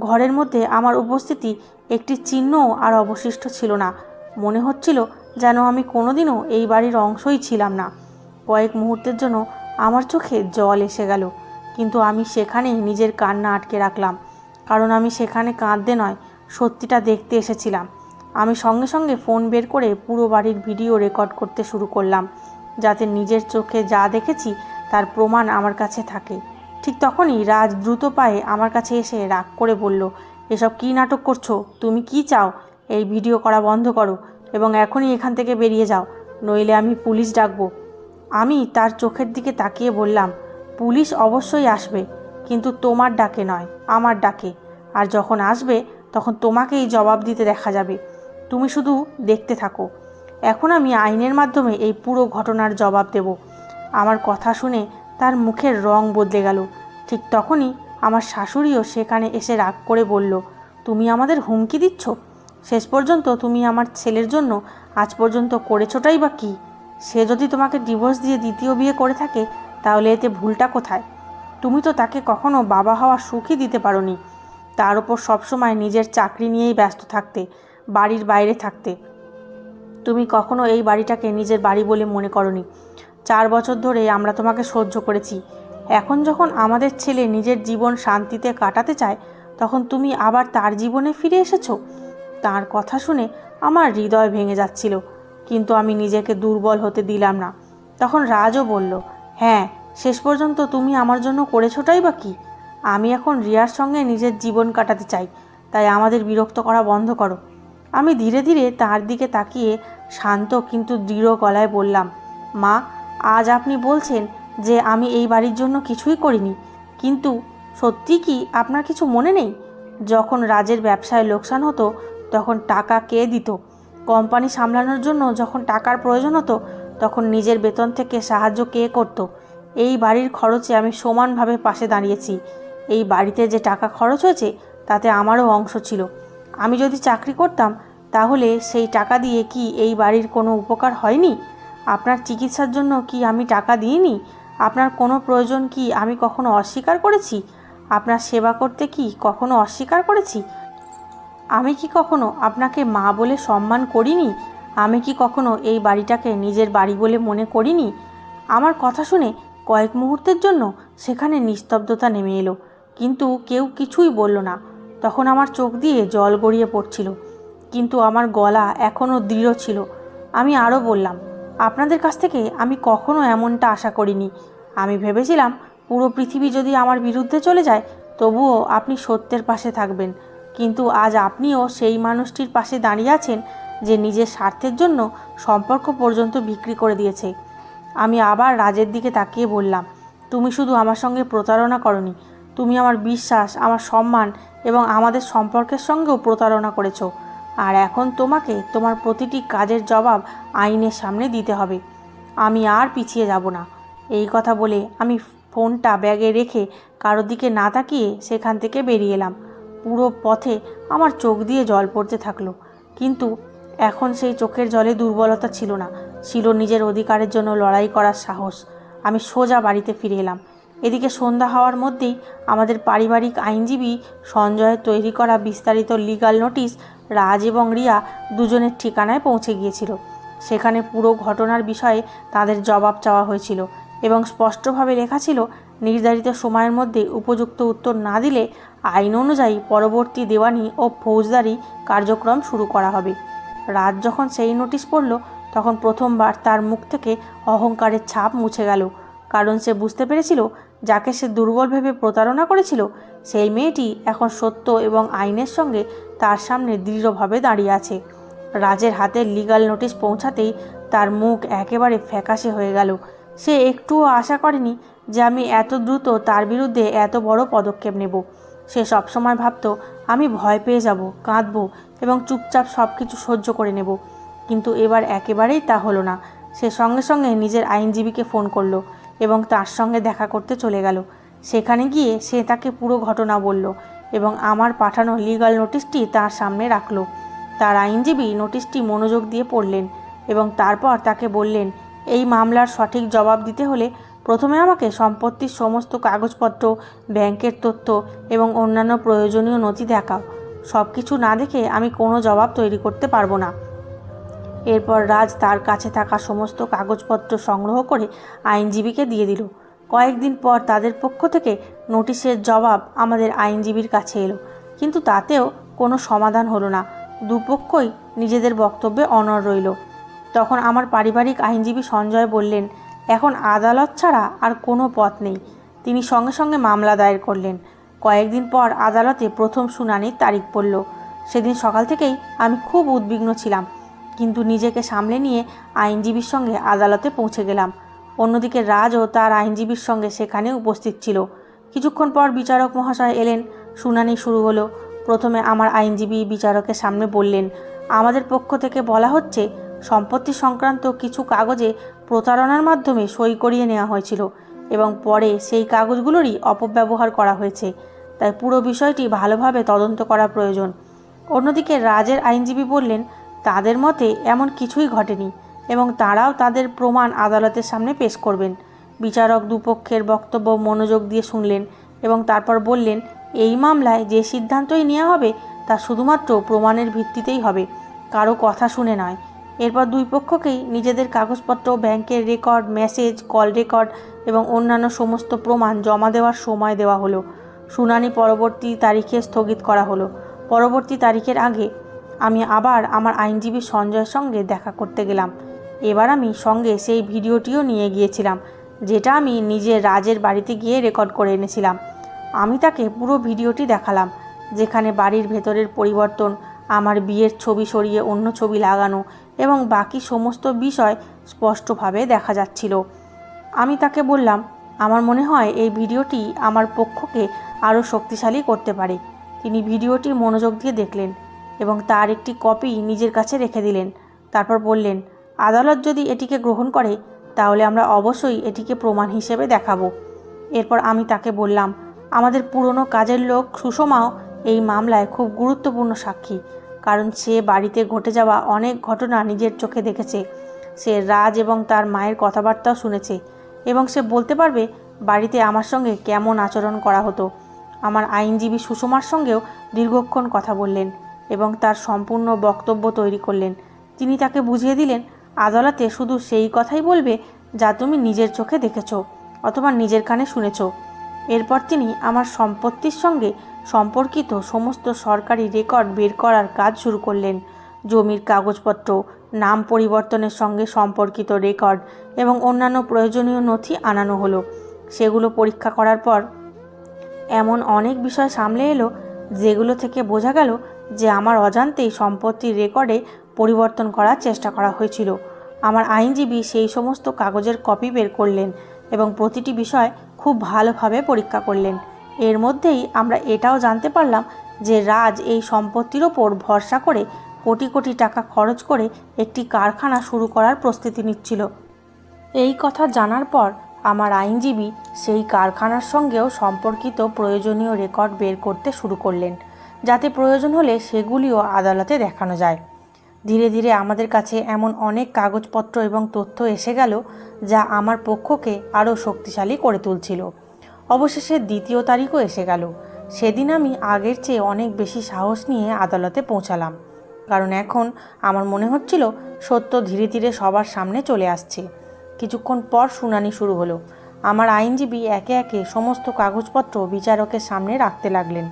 ঘরের মধ্যে আমার উপস্থিতি একটি চিহ্নও আর অবশিষ্ট ছিল না। মনে হচ্ছিল যেন আমি কোনোদিনও এই বাড়ির অংশই ছিলাম না। কয়েক মুহূর্তের জন্য আমার চোখে জল এসে গেল। কিন্তু আমি সেখানেই নিজের কান্না আটকে রাখলাম, কারণ আমি সেখানে কাঁদতে নয়, সত্যিটা দেখতে এসেছিলাম। আমি সঙ্গে সঙ্গে ফোন বের করে পুরো বাড়ির ভিডিও রেকর্ড করতে শুরু করলাম, যাতে নিজের চোখে যা দেখেছি তার প্রমাণ আমার কাছে থাকে। ঠিক তখনই রাজ দ্রুত পায়ে আমার কাছে এসে রাগ করে বলল, এসব কী নাটক করছো? তুমি কি চাও? এই ভিডিও করা বন্ধ করো এবং এখনই এখান থেকে বেরিয়ে যাও, নইলে আমি পুলিশ ডাকবো। আমি তার চোখের দিকে তাকিয়ে বললাম, পুলিশ অবশ্যই আসবে, কিন্তু তোমার ডাকে নয়, আমার ডাকে। আর যখন আসবে তখন তোমাকেই জবাব দিতে দেখা যাবে। তুমি শুধু দেখতে থাকো। এখন আমি আইনের মাধ্যমে এই পুরো ঘটনার জবাব দেব। আমার কথা শুনে তার মুখের রং বদলে গেল। ঠিক তখনই আমার শাশুড়িও সেখানে এসে রাগ করে বলল, তুমি আমাদের হুমকি দিচ্ছ? শেষ পর্যন্ত তুমি আমার ছেলের জন্য আজ পর্যন্ত করেছোটাই বা কী? সে যদি তোমাকে ডিভোর্স দিয়ে দ্বিতীয় বিয়ে করে থাকে, তাহলে এতে ভুলটা কোথায়? তুমি তো তাকে কখনো বাবা হওয়ার সুখই দিতে পারোনি। তার উপর সবসময় নিজের চাকরি নিয়েই ব্যস্ত থাকতে, বাড়ির বাইরে থাকতে। তুমি কখনো এই বাড়িটাকে নিজের বাড়ি বলে মনে করনি। 4 বছর ধরে আমরা তোমাকে সহ্য করেছি। এখন যখন আমাদের ছেলে নিজের জীবন শান্তিতে কাটাতে চায়, তখন তুমি আবার তার জীবনে ফিরে এসেছো। তার কথা শুনে আমার হৃদয় ভেঙে যাচ্ছিল, কিন্তু আমি নিজেকে দুর্বল হতে দিলাম না। তখন রাজও বলল, হ্যাঁ, শেষ পর্যন্ত তুমি আমার জন্য করেছোটাই বা কী? আমি এখন রিয়ার সঙ্গে নিজের জীবন কাটাতে চাই, তাই আমাদের বিরক্ত করা বন্ধ করো। আমি ধীরে ধীরে তার দিকে তাকিয়ে শান্ত কিন্তু দৃঢ় গলায় বললাম, মা, আজ আপনি বলছেন যে আমি এই বাড়ির জন্য কিছুই করিনি, কিন্তু সত্যি কি আপনার কিছু মনে নেই? যখন রাজের ব্যবসায় লোকসান হতো তখন টাকা কে দিত? কোম্পানি সামলানোর জন্য যখন টাকার প্রয়োজন হতো তখন নিজের বেতন থেকে সাহায্য কে করত? এই বাড়ির খরচে আমি সমানভাবে পাশে দাঁড়িয়েছি। এই বাড়িতে যে টাকা খরচ হয়েছে তাতে আমারও অংশ ছিল। আমি যদি চাকরি করতাম তাহলে সেই টাকা দিয়ে কি এই বাড়ির কোনো উপকার হয়নি? আপনার চিকিৎসার জন্য কি আমি টাকা দিইনি? আপনার কোনো প্রয়োজন কি আমি কখনো অস্বীকার করেছি? আপনার সেবা করতে কি কখনো অস্বীকার করেছি? আমি কি কখনো আপনাকে মা বলে সম্মান করিনি? আমি কি কখনো এই বাড়িটাকে নিজের বাড়ি বলে মনে করিনি? আমার কথা শুনে কয়েক মুহূর্তের জন্য সেখানে নিস্তব্ধতা নেমে এলো, কিন্তু কেউ কিছুই বলল না। তখন আমার চোখ দিয়ে জল গড়িয়ে পড়ছিল, কিন্তু আমার গলা এখনও দৃঢ় ছিল। আমি আরও বললাম, আপনাদের কাছ থেকে আমি কখনো এমনটা আশা করিনি। আমি ভেবেছিলাম পুরো পৃথিবী যদি আমার বিরুদ্ধে চলে যায় তবুও আপনি সত্যের পাশে থাকবেন, কিন্তু আজ আপনিও সেই মানুষটির পাশে দাঁড়িয়ে আছেন যে নিজের স্বার্থের জন্য সম্পর্ক পর্যন্ত বিক্রি করে দিয়েছে। আমি আবার রাজের দিকে তাকিয়ে বললাম, তুমি শুধু আমার সঙ্গে প্রতারণা করনি, তুমি আমার বিশ্বাস, আমার সম্মান এবং আমাদের সম্পর্কের সঙ্গেও প্রতারণা করেছো। আর এখন তোমাকে তোমার প্রতিটি কাজের জবাব আইনের সামনে দিতে হবে। আমি আর পিছিয়ে যাব না। এই কথা বলে আমি ফোনটা ব্যাগে রেখে কারোর দিকে না তাকিয়ে সেখান থেকে বেরিয়ে এলাম। পুরো পথে আমার চোখ দিয়ে জল পড়তে থাকলো, কিন্তু এখন সেই চোখের জলে দুর্বলতা ছিল না, ছিল নিজের অধিকারের জন্য লড়াই করার সাহস। আমি সোজা বাড়িতে ফিরে এলাম। এদিকে সন্ধ্যা হওয়ার মধ্যেই আমাদের পারিবারিক আইনজীবী সঞ্জয়ের তৈরি করা বিস্তারিত লিগ্যাল নোটিশ রাজ এবং রিয়া দুজনের ঠিকানায় পৌঁছে গিয়েছিল। সেখানে পুরো ঘটনার বিষয়ে তাদের জবাব চাওয়া হয়েছিল এবং স্পষ্টভাবে লেখা ছিল, নির্ধারিত সময়ের মধ্যে উপযুক্ত উত্তর না দিলে আইন অনুযায়ী পরবর্তী দেওয়ানি ও ফৌজদারি কার্যক্রম শুরু করা হবে। রাজ যখন সেই নোটিশ পড়ল তখন প্রথমবার তার মুখ থেকে অহংকারের ছাপ মুছে গেল, কারণ সে বুঝতে পেরেছিল যাকে সে দুর্বল ভেবে প্রতারণা করেছিল সেই মেয়েটি এখন সত্য এবং আইনের সঙ্গে তার সামনে দৃঢ়ভাবে দাঁড়িয়ে আছে। রাজের হাতে লিগ্যাল নোটিশ পৌঁছাতেই তার মুখ একেবারে ফ্যাকাশে হয়ে গেল। সে একটুও আশা করেনি যে আমি এত দ্রুত তার বিরুদ্ধে এত বড় পদক্ষেপ নেব। সে সবসময় ভাবত আমি ভয় পেয়ে যাব, কাঁদব এবং চুপচাপ সব কিছু সহ্য করে নেব, কিন্তু এবার একেবারেই তা হলো না। সে সঙ্গে সঙ্গে নিজের আইনজীবীকে ফোন করলো এবং তার সঙ্গে দেখা করতে চলে গেল। সেখানে গিয়ে সে তাকে পুরো ঘটনা বলল এবং আমার পাঠানো লিগ্যাল নোটিশটি তার সামনে রাখলো। তার আইনজীবী নোটিশটি মনোযোগ দিয়ে পড়লেন এবং তারপর তাকে বললেন, এই মামলার সঠিক জবাব দিতে হলে প্রথমে আমাকে সম্পত্তির সমস্ত কাগজপত্র, ব্যাংকের তথ্য এবং অন্যান্য প্রয়োজনীয় নথি দেখাও। সব কিছু না দেখে আমি কোনো জবাব তৈরি করতে পারবো না। এরপর রাজ তার কাছে থাকা সমস্ত কাগজপত্র সংগ্রহ করে আইনজীবীকে দিয়ে দিল। কয়েকদিন পর তাদের পক্ষ থেকে নোটিশের জবাব আমাদের আইনজীবীর কাছে এলো, কিন্তু তাতেও কোনো সমাধান হলো না। দুপক্ষই নিজেদের বক্তব্যে অনড় রইল। তখন আমার পারিবারিক আইনজীবী সঞ্জয় বললেন, এখন আদালত ছাড়া আর কোনো পথ নেই। তিনি সঙ্গে সঙ্গে মামলা দায়ের করলেন। কয়েকদিন পর আদালতে প্রথম শুনানির তারিখ পড়ল। সেদিন সকাল থেকেই আমি খুব উদ্বিগ্ন ছিলাম, কিন্তু নিজেকে সামলে নিয়ে আইনজীবীর সঙ্গে আদালতে পৌঁছে গেলাম। অন্যদিকে রাজও তার আইনজীবীর সঙ্গে সেখানে উপস্থিত ছিল। কিছুক্ষণ পর বিচারক মহাশয় এলেন। শুনানি শুরু হলো। প্রথমে আমার আইনজীবী বিচারকের সামনে বললেন, আমাদের পক্ষ থেকে বলা হচ্ছে সম্পত্তি সংক্রান্ত কিছু কাগজে প্রতারণার মাধ্যমে সই করিয়ে নেওয়া হয়েছিল এবং পরে সেই কাগজগুলোরই অপব্যবহার করা হয়েছে। তাই পুরো বিষয়টি ভালোভাবে তদন্ত করা প্রয়োজন। অন্যদিকে রাজের আইনজীবী বললেন, তাদের মতে এমন কিছুই ঘটেনি এবং তারাও তাদের প্রমাণ আদালতের সামনে পেশ করবেন। বিচারক দুপক্ষের বক্তব্য মনোযোগ দিয়ে শুনলেন এবং তারপর বললেন, এই মামলায় যে সিদ্ধান্তই নেওয়া হবে তা শুধুমাত্র প্রমাণের ভিত্তিতেই হবে, কারো কথা শুনে নয়। এরপর দুই পক্ষকেই নিজেদের কাগজপত্র, ব্যাংকের রেকর্ড, মেসেজ, কল রেকর্ড এবং অন্যান্য সমস্ত প্রমাণ জমা দেওয়ার সময় দেওয়া হলো। শুনানি পরবর্তী তারিখে স্থগিত করা হলো। পরবর্তী তারিখের আগে আমি আবার আমার আইনজীবী সঞ্জয়ের সঙ্গে দেখা করতে গেলাম। এবার আমি সঙ্গে সেই ভিডিওটিও নিয়ে গিয়েছিলাম, যেটা আমি নিজে রাজের বাড়িতে গিয়ে রেকর্ড করে এনেছিলাম। আমি তাকে পুরো ভিডিওটি দেখালাম, যেখানে বাড়ির ভেতরের পরিবর্তন, আমার বিয়ের ছবি সরিয়ে অন্য ছবি লাগানো এবং বাকি সমস্ত বিষয় স্পষ্টভাবে দেখা যাচ্ছিল। আমি তাকে বললাম, আমার মনে হয় এই ভিডিওটি আমার পক্ষকে আরও শক্তিশালী করতে পারে। তিনি ভিডিওটি মনোযোগ দিয়ে দেখলেন এবং তার একটি কপি নিজের কাছে রেখে দিলেন। তারপর বললেন, আদালত যদি এটিকে গ্রহণ করে তাহলে আমরা অবশ্যই এটিকে প্রমাণ হিসেবে দেখাবো। এরপর আমি তাকে বললাম, আমাদের পুরনো কাজের লোক সুষমাও এই মামলায় খুব গুরুত্বপূর্ণ সাক্ষী, কারণ সে বাড়িতে ঘটে যাওয়া অনেক ঘটনা নিজের চোখে দেখেছে। সে রাজ এবং তার মায়ের কথাবার্তাও শুনেছে এবং সে বলতে পারবে বাড়িতে আমার সঙ্গে কেমন আচরণ করা হতো। আমার আইনজীবী সুষমার সঙ্গেও দীর্ঘক্ষণ কথা বললেন এবং তার সম্পূর্ণ বক্তব্য তৈরি করলেন। তিনি তাকে বুঝিয়ে দিলেন, আদালতে শুধু সেই কথাই বলবে যা তুমি নিজের চোখে দেখেছো অথবা নিজের কানে শুনেছো। এরপর তিনি আমার সম্পত্তির সঙ্গে সম্পর্কিত সমস্ত সরকারি রেকর্ড বের করার কাজ শুরু করলেন। জমির কাগজপত্র, নাম পরিবর্তনের সঙ্গে সম্পর্কিত রেকর্ড এবং অন্যান্য প্রয়োজনীয় নথি আনানো হলো। সেগুলো পরীক্ষা করার পর এমন অনেক বিষয় সামনে এলো যেগুলো থেকে বোঝা গেল যে আমার অজান্তেই সম্পত্তির রেকর্ডে পরিবর্তন করার চেষ্টা করা হয়েছিল। আমার আইনজীবী সেই সমস্ত কাগজের কপি বের করলেন এবং প্রতিটি বিষয় খুব ভালোভাবে পরীক্ষা করলেন। এর মধ্যেই আমরা এটাও জানতে পারলাম যে রাজ এই সম্পত্তির ওপর ভরসা করে কোটি কোটি টাকা খরচ করে একটি কারখানা শুরু করার প্রস্তুতি নিচ্ছিল। এই কথা জানার পর আমার আইনজীবী সেই কারখানার সঙ্গেও সম্পর্কিত প্রয়োজনীয় রেকর্ড বের করতে শুরু করলেন, যাতে প্রয়োজন হলে সেগুলিও আদালতে দেখানো যায়। ধীরে ধীরে আমাদের কাছে এমন অনেক কাগজপত্র এবং তথ্য এসে গেল যা আমার পক্ষকে আরও শক্তিশালী করে তুলছিল। অবশেষে দ্বিতীয় তারিখও এসে গেল। সেদিন আমি আগের চেয়ে অনেক বেশি সাহস নিয়ে আদালতে পৌঁছালাম, কারণ এখন আমার মনে হচ্ছিল সত্য ধীরে ধীরে সবার সামনে চলে আসছে। কিছুক্ষণ পর শুনানি শুরু হলো। আমার আইনজীবী একে একে সমস্ত কাগজপত্র বিচারকের সামনে রাখতে লাগলেন।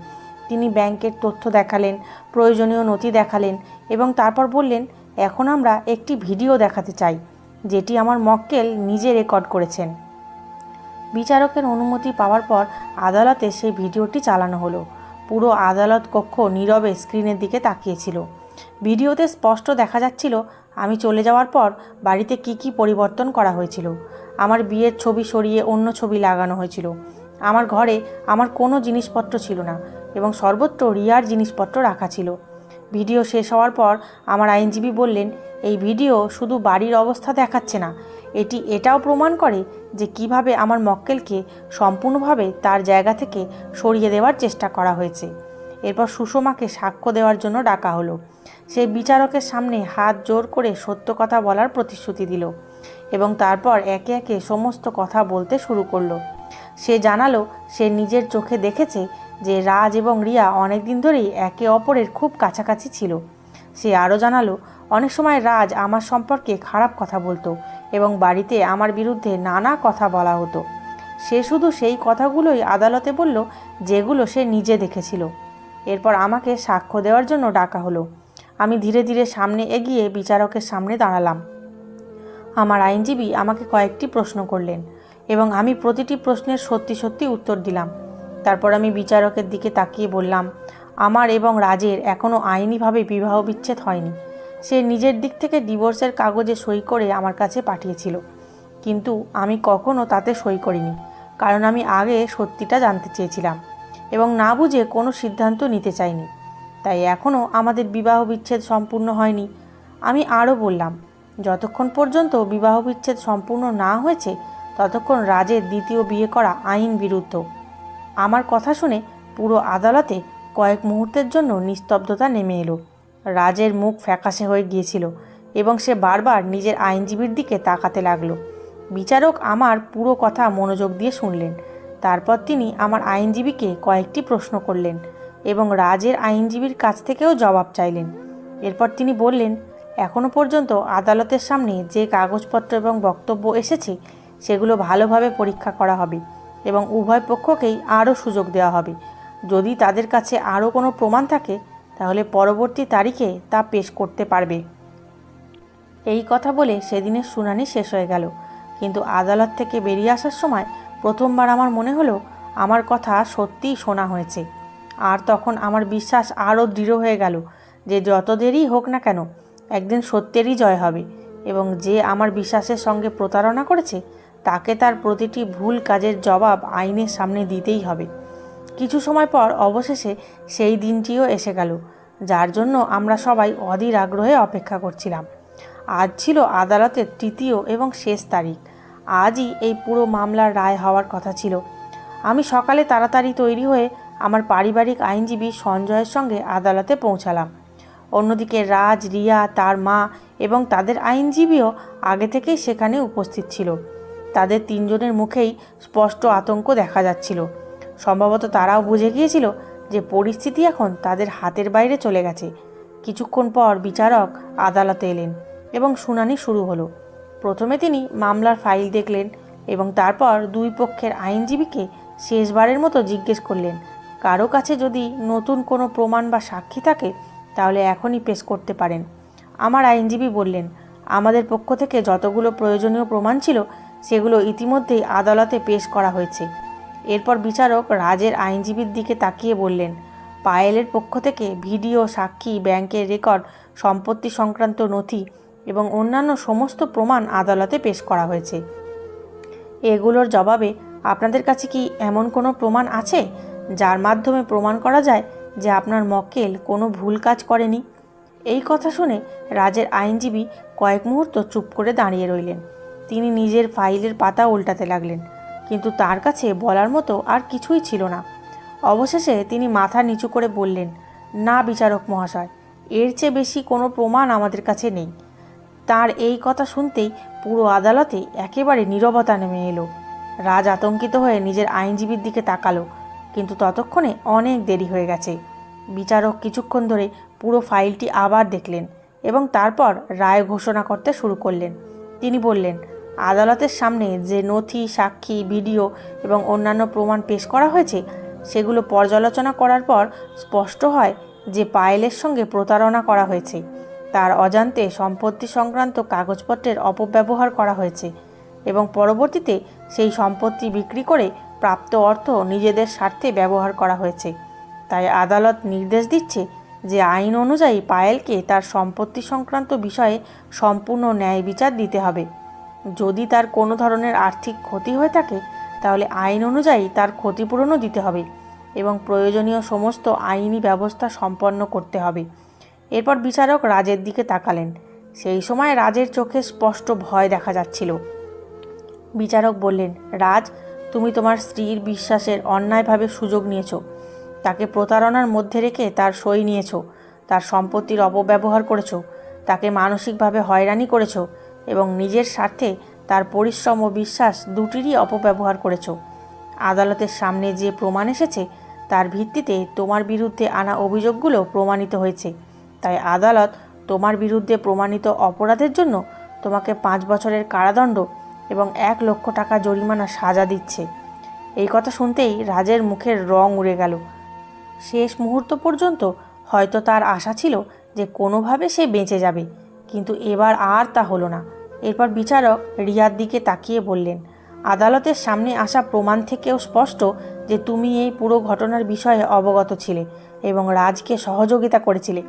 তিনি ব্যাংকের তথ্য দেখালেন, প্রয়োজনীয় নথি দেখালেন এবং তারপর বললেন, এখন আমরা একটি ভিডিও দেখাতে চাই, যেটি আমার মক্কেল নিজে রেকর্ড করেছেন। বিচারকের অনুমতি পাওয়ার পর আদালতে সেই ভিডিওটি চালানো হলো। পুরো আদালত কক্ষ নীরবে স্ক্রিনের দিকে তাকিয়েছিল। ভিডিওতে স্পষ্ট দেখা যাচ্ছিল আমি চলে যাওয়ার পর বাড়িতে কি পরিবর্তন করা হয়েছিল। আমার বিয়ের ছবি সরিয়ে অন্য ছবি লাগানো হয়েছিল। আমার ঘরে আমার কোনো জিনিসপত্র ছিল না এবং সর্বত্র রিয়ার জিনিসপত্র রাখা ছিল। ভিডিও শেষ হওয়ার পর আমার আইনজীবী বললেন, এই ভিডিও শুধু বাড়ির অবস্থা দেখাচ্ছে না, এটি এটাও প্রমাণ করে যে কিভাবে আমার মক্কেলকে সম্পূর্ণভাবে তার জায়গা থেকে সরিয়ে দেওয়ার চেষ্টা করা হয়েছে। এরপর সুষমাকে সাক্ষ্য দেওয়ার জন্য ডাকা হলো। সে বিচারকের সামনে হাত জোর করে সত্য কথা বলার প্রতিশ্রুতি দিল এবং তারপর একে একে সমস্ত কথা বলতে শুরু করলো। সে জানালো সে নিজের চোখে দেখেছে যে রাজ এবং রিয়া অনেক দিন ধরেই একে অপরের খুব কাছাকাছি ছিল। সে আরও জানালো অনেক সময় রাজ আমার সম্পর্কে খারাপ কথা বলতো এবং বাড়িতে আমার বিরুদ্ধে নানা কথা বলা হতো। সে শুধু সেই কথাগুলোই আদালতে বলল যেগুলো সে নিজে দেখেছিল। এরপর আমাকে সাক্ষ্য দেওয়ার জন্য ডাকা হলো। আমি ধীরে ধীরে সামনে এগিয়ে বিচারকের সামনে দাঁড়ালাম। আমার আইনজীবী আমাকে কয়েকটি প্রশ্ন করলেন এবং আমি প্রতিটি প্রশ্নের সত্যি সত্যি উত্তর দিলাম। তারপর আমি বিচারকের দিকে তাকিয়ে বললাম, আমার এবং রাজের এখনও আইনিভাবে বিবাহ বিচ্ছেদ হয়নি। সে নিজের দিক থেকে ডিভোর্সের কাগজে সই করে আমার কাছে পাঠিয়েছিল, কিন্তু আমি কখনও তাতে সই করিনি, কারণ আমি আগে সত্যিটা জানতে চেয়েছিলাম এবং না বুঝে কোনো সিদ্ধান্ত নিতে চাইনি। তাই এখনও আমাদের বিবাহ বিচ্ছেদ সম্পূর্ণ হয়নি। আমি আরও বললাম, যতক্ষণ পর্যন্ত বিবাহ বিচ্ছেদ সম্পূর্ণ না হয়েছে ততক্ষণ রাজের দ্বিতীয় বিয়ে করা আইন বিরুদ্ধ। আমার কথা শুনে পুরো আদালতে কয়েক মুহূর্তের জন্য নিস্তব্ধতা নেমে এলো। রাজের মুখ ফ্যাকাশে হয়ে গিয়েছিল এবং সে বারবার নিজের আইনজীবীর দিকে তাকাতে লাগলো। বিচারক আমার পুরো কথা মনোযোগ দিয়ে শুনলেন। তারপর তিনি আমার আইনজীবীকে কয়েকটি প্রশ্ন করলেন এবং রাজের আইনজীবীর কাছ থেকেও জবাব চাইলেন। এরপর তিনি বললেন, এখনও পর্যন্ত আদালতের সামনে যে কাগজপত্র এবং বক্তব্য এসেছে সেগুলো ভালোভাবে পরীক্ষা করা হবে এবং উভয় পক্ষকেই আরও সুযোগ দেওয়া হবে। যদি তাদের কাছে আরও কোনো প্রমাণ থাকে তাহলে পরবর্তী তারিখে তা পেশ করতে পারবে। এই কথা বলে সেদিনের শুনানি শেষ হয়ে গেল। কিন্তু আদালত থেকে বেরিয়ে আসার সময় প্রথমবার আমার মনে হলো আমার কথা সত্যিই শোনা হয়েছে। আর তখন আমার বিশ্বাস আরও দৃঢ় হয়ে গেল যে যত দেরি হোক না কেন একদিন সত্যেরই জয় হবে এবং যে আমার বিশ্বাসের সঙ্গে প্রতারণা করেছে তাকে তার প্রতিটি ভুল কাজের জবাব আইনের সামনে দিতেই হবে। কিছু সময় পর অবশেষে সেই দিনটিও এসে গেল, যার জন্য আমরা সবাই অধীর আগ্রহে অপেক্ষা করছিলাম। আজ ছিল আদালতের তৃতীয় এবং শেষ তারিখ। আজই এই পুরো মামলার রায় হওয়ার কথা ছিল। আমি সকালে তাড়াতাড়ি তৈরি হয়ে আমার পারিবারিক আইনজীবী সঞ্জয়ের সঙ্গে আদালতে পৌঁছালাম। অন্যদিকে রাজ, রিয়া, তার মা এবং তাদের আইনজীবীও আগে থেকেই সেখানে উপস্থিত ছিল। তাদের তিনজনের মুখেই স্পষ্ট আতঙ্ক দেখা যাচ্ছিল। সম্ভবত তারাও বুঝে গিয়েছিল যে পরিস্থিতি এখন তাদের হাতের বাইরে চলে গেছে। কিছুক্ষণ পর বিচারক আদালতে এলেন এবং শুনানি শুরু হলো। প্রথমে তিনি মামলার ফাইল দেখলেন এবং তারপর দুই পক্ষের আইনজীবীকে শেষবারের মতো জিজ্ঞেস করলেন, কারো কাছে যদি নতুন কোনো প্রমাণ বা সাক্ষী থাকে তাহলে এখনই পেশ করতে পারেন। আমার আইনজীবী বললেন, আমাদের পক্ষ থেকে যতগুলো প্রয়োজনীয় প্রমাণ ছিল সেগুলো ইতিমধ্যেই আদালতে পেশ করা হয়েছে। এরপর বিচারক রাজের আইনজীবীর দিকে তাকিয়ে বললেন, পায়েলের পক্ষ থেকে ভিডিও, সাক্ষী, ব্যাংকের রেকর্ড, সম্পত্তি সংক্রান্ত নথি এবং অন্যান্য সমস্ত প্রমাণ আদালতে পেশ করা হয়েছে। এগুলোর জবাবে আপনাদের কাছে কি এমন কোনো প্রমাণ আছে যার মাধ্যমে প্রমাণ করা যায় যে আপনার মক্কেল কোনো ভুল কাজ করেনি? এই কথা শুনে রাজের আইনজীবী কয়েক মুহূর্ত চুপ করে দাঁড়িয়ে রইলেন। তিনি নিজের ফাইলের পাতা উল্টাতে লাগলেন, কিন্তু তার কাছে বলার মতো আর কিছুই ছিল না। অবশেষে তিনি মাথা নিচু করে বললেন, না বিচারক মহাশয়, এর চেয়ে বেশি কোনো প্রমাণ আমাদের কাছে নেই। তার এই কথা শুনতেই পুরো আদালতে একেবারে নীরবতা নেমে এলো। রাজ আতঙ্কিত হয়ে নিজের আইনজীবীর দিকে তাকালো, কিন্তু ততক্ষণে অনেক দেরি হয়ে গেছে। বিচারক কিছুক্ষণ ধরে পুরো ফাইলটি আবার দেখলেন এবং তারপর রায় ঘোষণা করতে শুরু করলেন। তিনি বললেন, আদালতের সামনে যে নথি, সাক্ষী, ভিডিও এবং অন্যান্য প্রমাণ পেশ করা হয়েছে সেগুলো পর্যালোচনা করার পর স্পষ্ট হয় যে পায়েলের সঙ্গে প্রতারণা করা হয়েছে। তার অজান্তে সম্পত্তি সংক্রান্ত কাগজপত্রের অপব্যবহার করা হয়েছে এবং পরবর্তীতে সেই সম্পত্তি বিক্রি করে প্রাপ্ত অর্থ নিজেদের স্বার্থে ব্যবহার করা হয়েছে। তাই আদালত নির্দেশ দিচ্ছে যে আইন অনুযায়ী পায়েলকে তার সম্পত্তি সংক্রান্ত বিষয়ে সম্পূর্ণ ন্যায় বিচার দিতে হবে। যদি তার কোনো ধরনের আর্থিক ক্ষতি হয়ে থাকে তাহলে আইন অনুযায়ী তার ক্ষতিপূরণও দিতে হবে এবং প্রয়োজনীয় সমস্ত আইনি ব্যবস্থা সম্পন্ন করতে হবে। এরপর বিচারক রাজের দিকে তাকালেন। সেই সময় রাজের চোখে স্পষ্ট ভয় দেখা যাচ্ছিল। বিচারক বললেন, রাজ, তুমি তোমার স্ত্রীর বিশ্বাসের অন্যায়ভাবে সুযোগ নিয়েছো, তাকে প্রতারণার মধ্যে রেখে তার সই নিয়েছো, তার সম্পত্তির অপব্যবহার করেছো, তাকে মানসিকভাবে হয়রানি করেছো এবং নিজের স্বার্থে তার পরিশ্রম ও বিশ্বাস দুটিরই অপব্যবহার করেছো। আদালতের সামনে যে প্রমাণ এসেছে তার ভিত্তিতে তোমার বিরুদ্ধে আনা অভিযোগগুলো প্রমাণিত হয়েছে। তাই আদালত তোমার বিরুদ্ধে প্রমাণিত অপরাধের জন্য তোমাকে 5 বছরের কারাদণ্ড এবং 1 লক্ষ টাকা জরিমানা সাজা দিচ্ছে। এই কথা শুনতেই রাজের মুখের রং উড়ে গেল। শেষ মুহূর্ত পর্যন্ত হয়তো তার আশা ছিল যে কোনোভাবে সে বেঁচে যাবে, কিন্তু এবার আর তা হলো না। এরপর বিচারক রিয়ার দিকে তাকিয়ে বললেন, আদালতের সামনে আসা প্রমাণ থেকেও স্পষ্ট যে তুমি এই পুরো ঘটনার বিষয়ে অবগত ছিলে এবং রাজকে সহযোগিতা করেছিলে।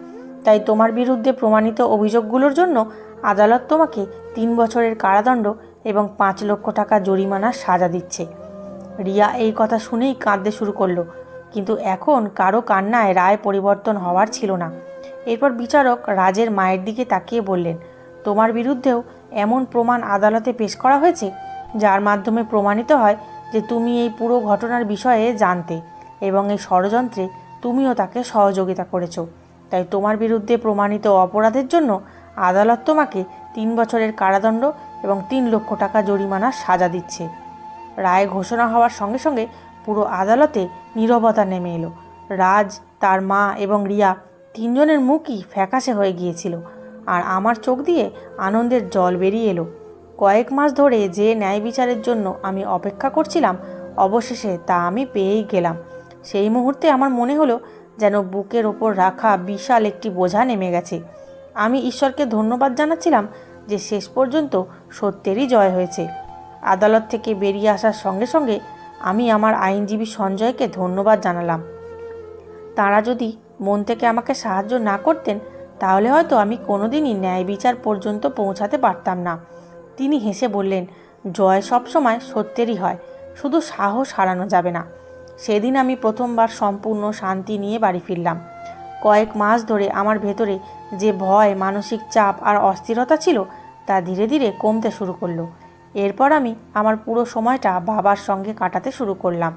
তাই তোমার বিরুদ্ধে প্রমাণিত অভিযোগগুলোর জন্য আদালত তোমাকে 3 বছরের কারাদণ্ড এবং 5 লক্ষ টাকা জরিমানার সাজা দিচ্ছে। রিয়া এই কথা শুনেই কাঁদতে শুরু করলো, কিন্তু এখন কারো কান্নায় রায় পরিবর্তন হওয়ার ছিল না। এরপর বিচারক রাজের মায়ের দিকে তাকিয়ে বললেন, তোমার বিরুদ্ধেও এমন প্রমাণ আদালতে পেশ করা হয়েছে যার মাধ্যমে প্রমাণিত হয় যে তুমি এই পুরো ঘটনার বিষয়ে জানতে এবং এই ষড়যন্ত্রে তুমিও তাকে সহযোগিতা করেছো। তাই তোমার বিরুদ্ধে প্রমাণিত অপরাধের জন্য আদালত তোমাকে 3 বছরের কারাদণ্ড এবং 3 লক্ষ টাকা জরিমানার সাজা দিচ্ছে। রায় ঘোষণা হওয়ার সঙ্গে সঙ্গে পুরো আদালতে নীরবতা নেমে এলো। রাজ, তার মা এবং রিয়া তিনজনের মুখই ফ্যাকাশে হয়ে গিয়েছিল, আর আমার চোখ দিয়ে আনন্দের জল বেরিয়ে এলো। কয়েক মাস ধরে যে ন্যায় বিচারের জন্য আমি অপেক্ষা করছিলাম, অবশেষে তা আমি পেয়েই গেলাম। সেই মুহূর্তে আমার মনে হলো যেন বুকের ওপর রাখা বিশাল একটি বোঝা নেমে গেছে। আমি ঈশ্বরকে ধন্যবাদ জানাচ্ছিলাম যে শেষ পর্যন্ত সত্যেরই জয় হয়েছে। আদালত থেকে বেরিয়ে আসার সঙ্গে সঙ্গে আমি আমার আইনজীবী সঞ্জয়কে ধন্যবাদ জানালাম। তাঁরা যদি মন থেকে আমাকে সাহায্য না করতেন তাহলে হয়তো আমি কোনোদিনই ন্যায় বিচার পর্যন্ত পৌঁছাতে পারতাম না। তিনি হেসে বললেন, জয় সবসময় সত্যেরই হয়, শুধু সাহস হারানো যাবে না। সেদিন আমি প্রথমবার সম্পূর্ণ শান্তি নিয়ে বাড়ি ফিরলাম। কয়েক মাস ধরে আমার ভেতরে যে ভয়, মানসিক চাপ আর অস্থিরতা ছিল তা ধীরে ধীরে কমতে শুরু করলো। এরপর আমি আমার পুরো সময়টা বাবার সঙ্গে কাটাতে শুরু করলাম।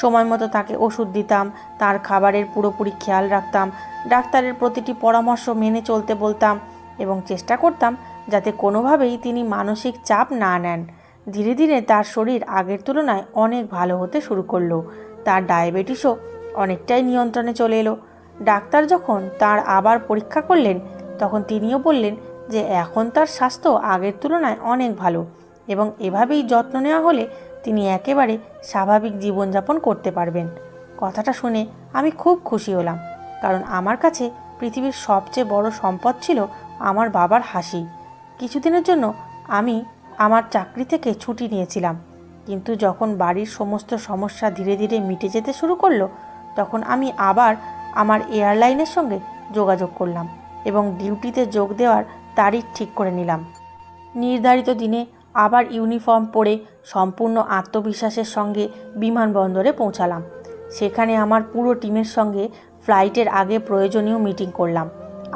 সময় মতো তাকে ওষুধ দিতাম, তার খাবারের পুরোপুরি খেয়াল রাখতাম, ডাক্তারের প্রতিটি পরামর্শ মেনে চলতে বলতাম এবং চেষ্টা করতাম যাতে কোনোভাবেই তিনি মানসিক চাপ না নেন। ধীরে ধীরে তার শরীর আগের তুলনায় অনেক ভালো হতে শুরু করলো। তার ডায়াবেটিসও অনেকটাই নিয়ন্ত্রণে চলে এলো। ডাক্তার যখন তার আবার পরীক্ষা করলেন তখন তিনিও বললেন যে এখন তার স্বাস্থ্য আগের তুলনায় অনেক ভালো এবং এভাবেই যত্ন নেওয়া হলে তিনি একেবারে স্বাভাবিক জীবনযাপন করতে পারবেন। কথাটা শুনে আমি খুব খুশি হলাম, কারণ আমার কাছে পৃথিবীর সবচেয়ে বড় সম্পদ ছিল আমার বাবার হাসি। কিছুদিনের জন্য আমি আমার চাকরি থেকে ছুটি নিয়েছিলাম, কিন্তু যখন বাড়ির সমস্ত সমস্যা ধীরে ধীরে মিটে যেতে শুরু করলো তখন আমি আবার আমার এয়ারলাইনের সঙ্গে যোগাযোগ করলাম এবং ডিউটিতে যোগ দেওয়ার তারিখ ঠিক করে নিলাম। নির্ধারিত দিনে আবার ইউনিফর্ম পরে সম্পূর্ণ আত্মবিশ্বাসের সঙ্গে বিমানবন্দরে পৌঁছালাম। সেখানে আমার পুরো টিমের সঙ্গে ফ্লাইটের আগে প্রয়োজনীয় মিটিং করলাম,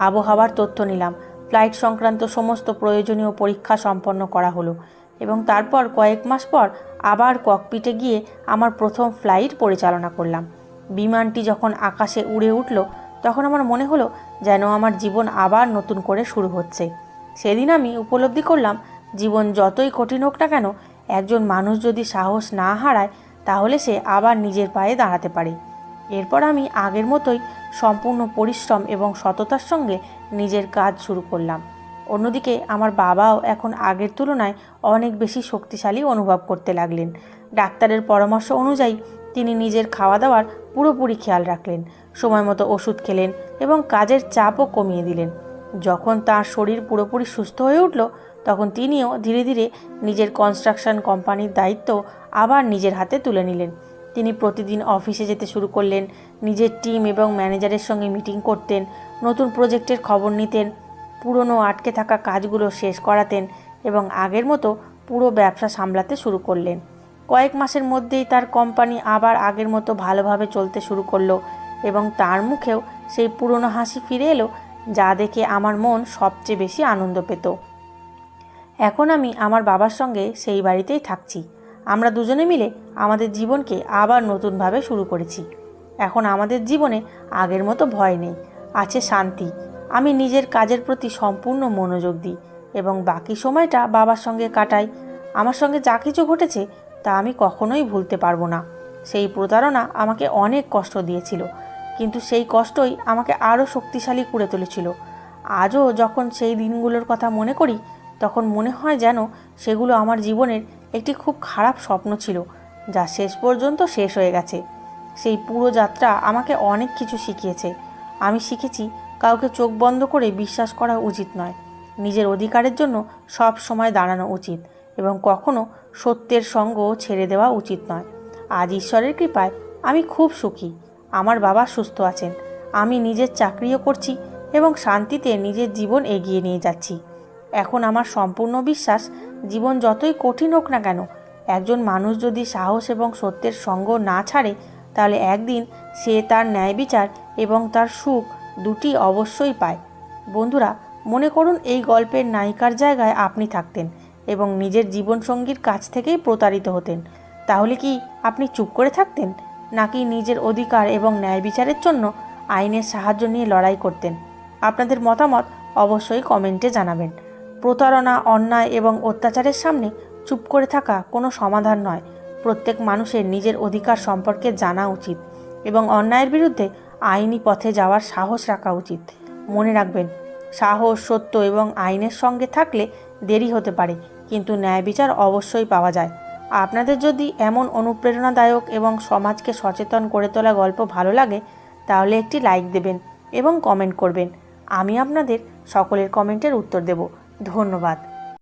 আবহাওয়ার তথ্য নিলাম, ফ্লাইট সংক্রান্ত সমস্ত প্রয়োজনীয় পরীক্ষা সম্পন্ন করা হলো এবং তারপর কয়েক মাস পর আবার ককপিটে গিয়ে আমার প্রথম ফ্লাইট পরিচালনা করলাম। বিমানটি যখন আকাশে উড়ে উঠল তখন আমার মনে হলো যেন আমার জীবন আবার নতুন করে শুরু হচ্ছে। সেদিন আমি উপলব্ধি করলাম, জীবন যতই কঠিন হোক না কেন, একজন মানুষ যদি সাহস না হারায় তাহলে সে আবার নিজের পায়ে দাঁড়াতে পারে। এরপর আমি আগের মতোই সম্পূর্ণ পরিশ্রম এবং সততার সঙ্গে নিজের কাজ শুরু করলাম। অন্যদিকে আমার বাবাও এখন আগের তুলনায় অনেক বেশি শক্তিশালী অনুভব করতে লাগলেন। ডাক্তারের পরামর্শ অনুযায়ী তিনি নিজের খাওয়া দাওয়ার পুরোপুরি খেয়াল রাখলেন, সময় মতো ওষুধ খেলেন এবং কাজের চাপও কমিয়ে দিলেন। যখন তার শরীর পুরোপুরি সুস্থ হয়ে উঠল তখন তিনিও ধীরে ধীরে নিজের কনস্ট্রাকশন কোম্পানির দায়িত্ব আবার নিজের হাতে তুলে নিলেন। তিনি প্রতিদিন অফিসে যেতে শুরু করলেন, নিজের টিম এবং ম্যানেজারের সঙ্গে মিটিং করতেন, নতুন প্রজেক্টের খবর নিতেন, পুরনো আটকে থাকা কাজগুলো শেষ করাতেন এবং আগের মতো পুরো ব্যবসা সামলাতে শুরু করলেন। কয়েক মাসের মধ্যেই তার কোম্পানি আবার আগের মতো ভালোভাবে চলতে শুরু করলো এবং তার মুখেও সেই পুরনো হাসি ফিরে এলো, যা দেখে আমার মন সবচেয়ে বেশি আনন্দ পেত। এখন আমি আমার বাবার সঙ্গে সেই বাড়িতেই থাকছি। আমরা দুজনে মিলে আমাদের জীবনকে আবার নতুনভাবে শুরু করেছি। এখন আমাদের জীবনে আগের মতো ভয় নেই, আছে শান্তি। আমি নিজের কাজের প্রতি সম্পূর্ণ মনোযোগ দিই এবং বাকি সময়টা বাবার সঙ্গে কাটাই। আমার সঙ্গে যা কিছু ঘটেছে তা আমি কখনোই ভুলতে পারবো না। সেই প্রতারণা আমাকে অনেক কষ্ট দিয়েছিল, কিন্তু সেই কষ্টই আমাকে আরও শক্তিশালী করে তুলেছিল। আজও যখন সেই দিনগুলোর কথা মনে করি তখন মনে হয় যেন সেগুলো আমার জীবনের একটি খুব খারাপ স্বপ্ন ছিল, যা শেষ পর্যন্ত শেষ হয়ে গেছে। সেই পুরো যাত্রা আমাকে অনেক কিছু শিখিয়েছে। আমি শিখেছি কাউকে চোখ বন্ধ করে বিশ্বাস করা উচিত নয়, নিজের অধিকারের জন্য সব সময় দাঁড়ানো উচিত এবং কখনো সত্যের সঙ্গও ছেড়ে দেওয়া উচিত নয়। আজ ঈশ্বরের কৃপায় আমি খুব সুখী। আমার বাবা সুস্থ আছেন, আমি নিজের চাকরিও করছি এবং শান্তিতে নিজের জীবন এগিয়ে নিয়ে যাচ্ছি। এখন আমার সম্পূর্ণ বিশ্বাস, জীবন যতই কঠিন হোক না কেন, একজন মানুষ যদি সাহস এবং সত্যের সঙ্গ না ছাড়ে, তাহলে একদিন সে তার ন্যায় বিচার এবং তার সুখ দুটি অবশ্যই পায়। বন্ধুরা, মনে করুন এই গল্পের নায়িকার জায়গায় আপনি থাকতেন এবং নিজের জীবনসঙ্গীর কাছ থেকেই প্রতারিত হতেন। তাহলে কি আপনি চুপ করে থাকতেন, নাকি নিজের অধিকার এবং ন্যায় বিচারের জন্য আইনের সাহায্য নিয়ে লড়াই করতেন? আপনাদের মতামত অবশ্যই কমেন্টে জানাবেন। প্রতারণা, অন্যায় এবং অত্যাচারের সামনে চুপ করে থাকা কোনো সমাধান নয়। প্রত্যেক মানুষের নিজের অধিকার সম্পর্কে জানা উচিত এবং অন্যায়ের বিরুদ্ধে আইনি পথে যাওয়ার সাহস রাখা উচিত। মনে রাখবেন, সাহস, সত্য এবং আইনের সঙ্গে থাকলে দেরি হতে পারে, কিন্তু ন্যায় বিচার অবশ্যই পাওয়া যায়। আপনাদের যদি এমন অনুপ্রেরণাদায়ক এবং সমাজকে সচেতন করে তোলা গল্প ভালো লাগে, তাহলে একটি লাইক দেবেন এবং কমেন্ট করবেন। আমি আপনাদের সকলের কমেন্টের উত্তর দেব। ধন্যবাদ।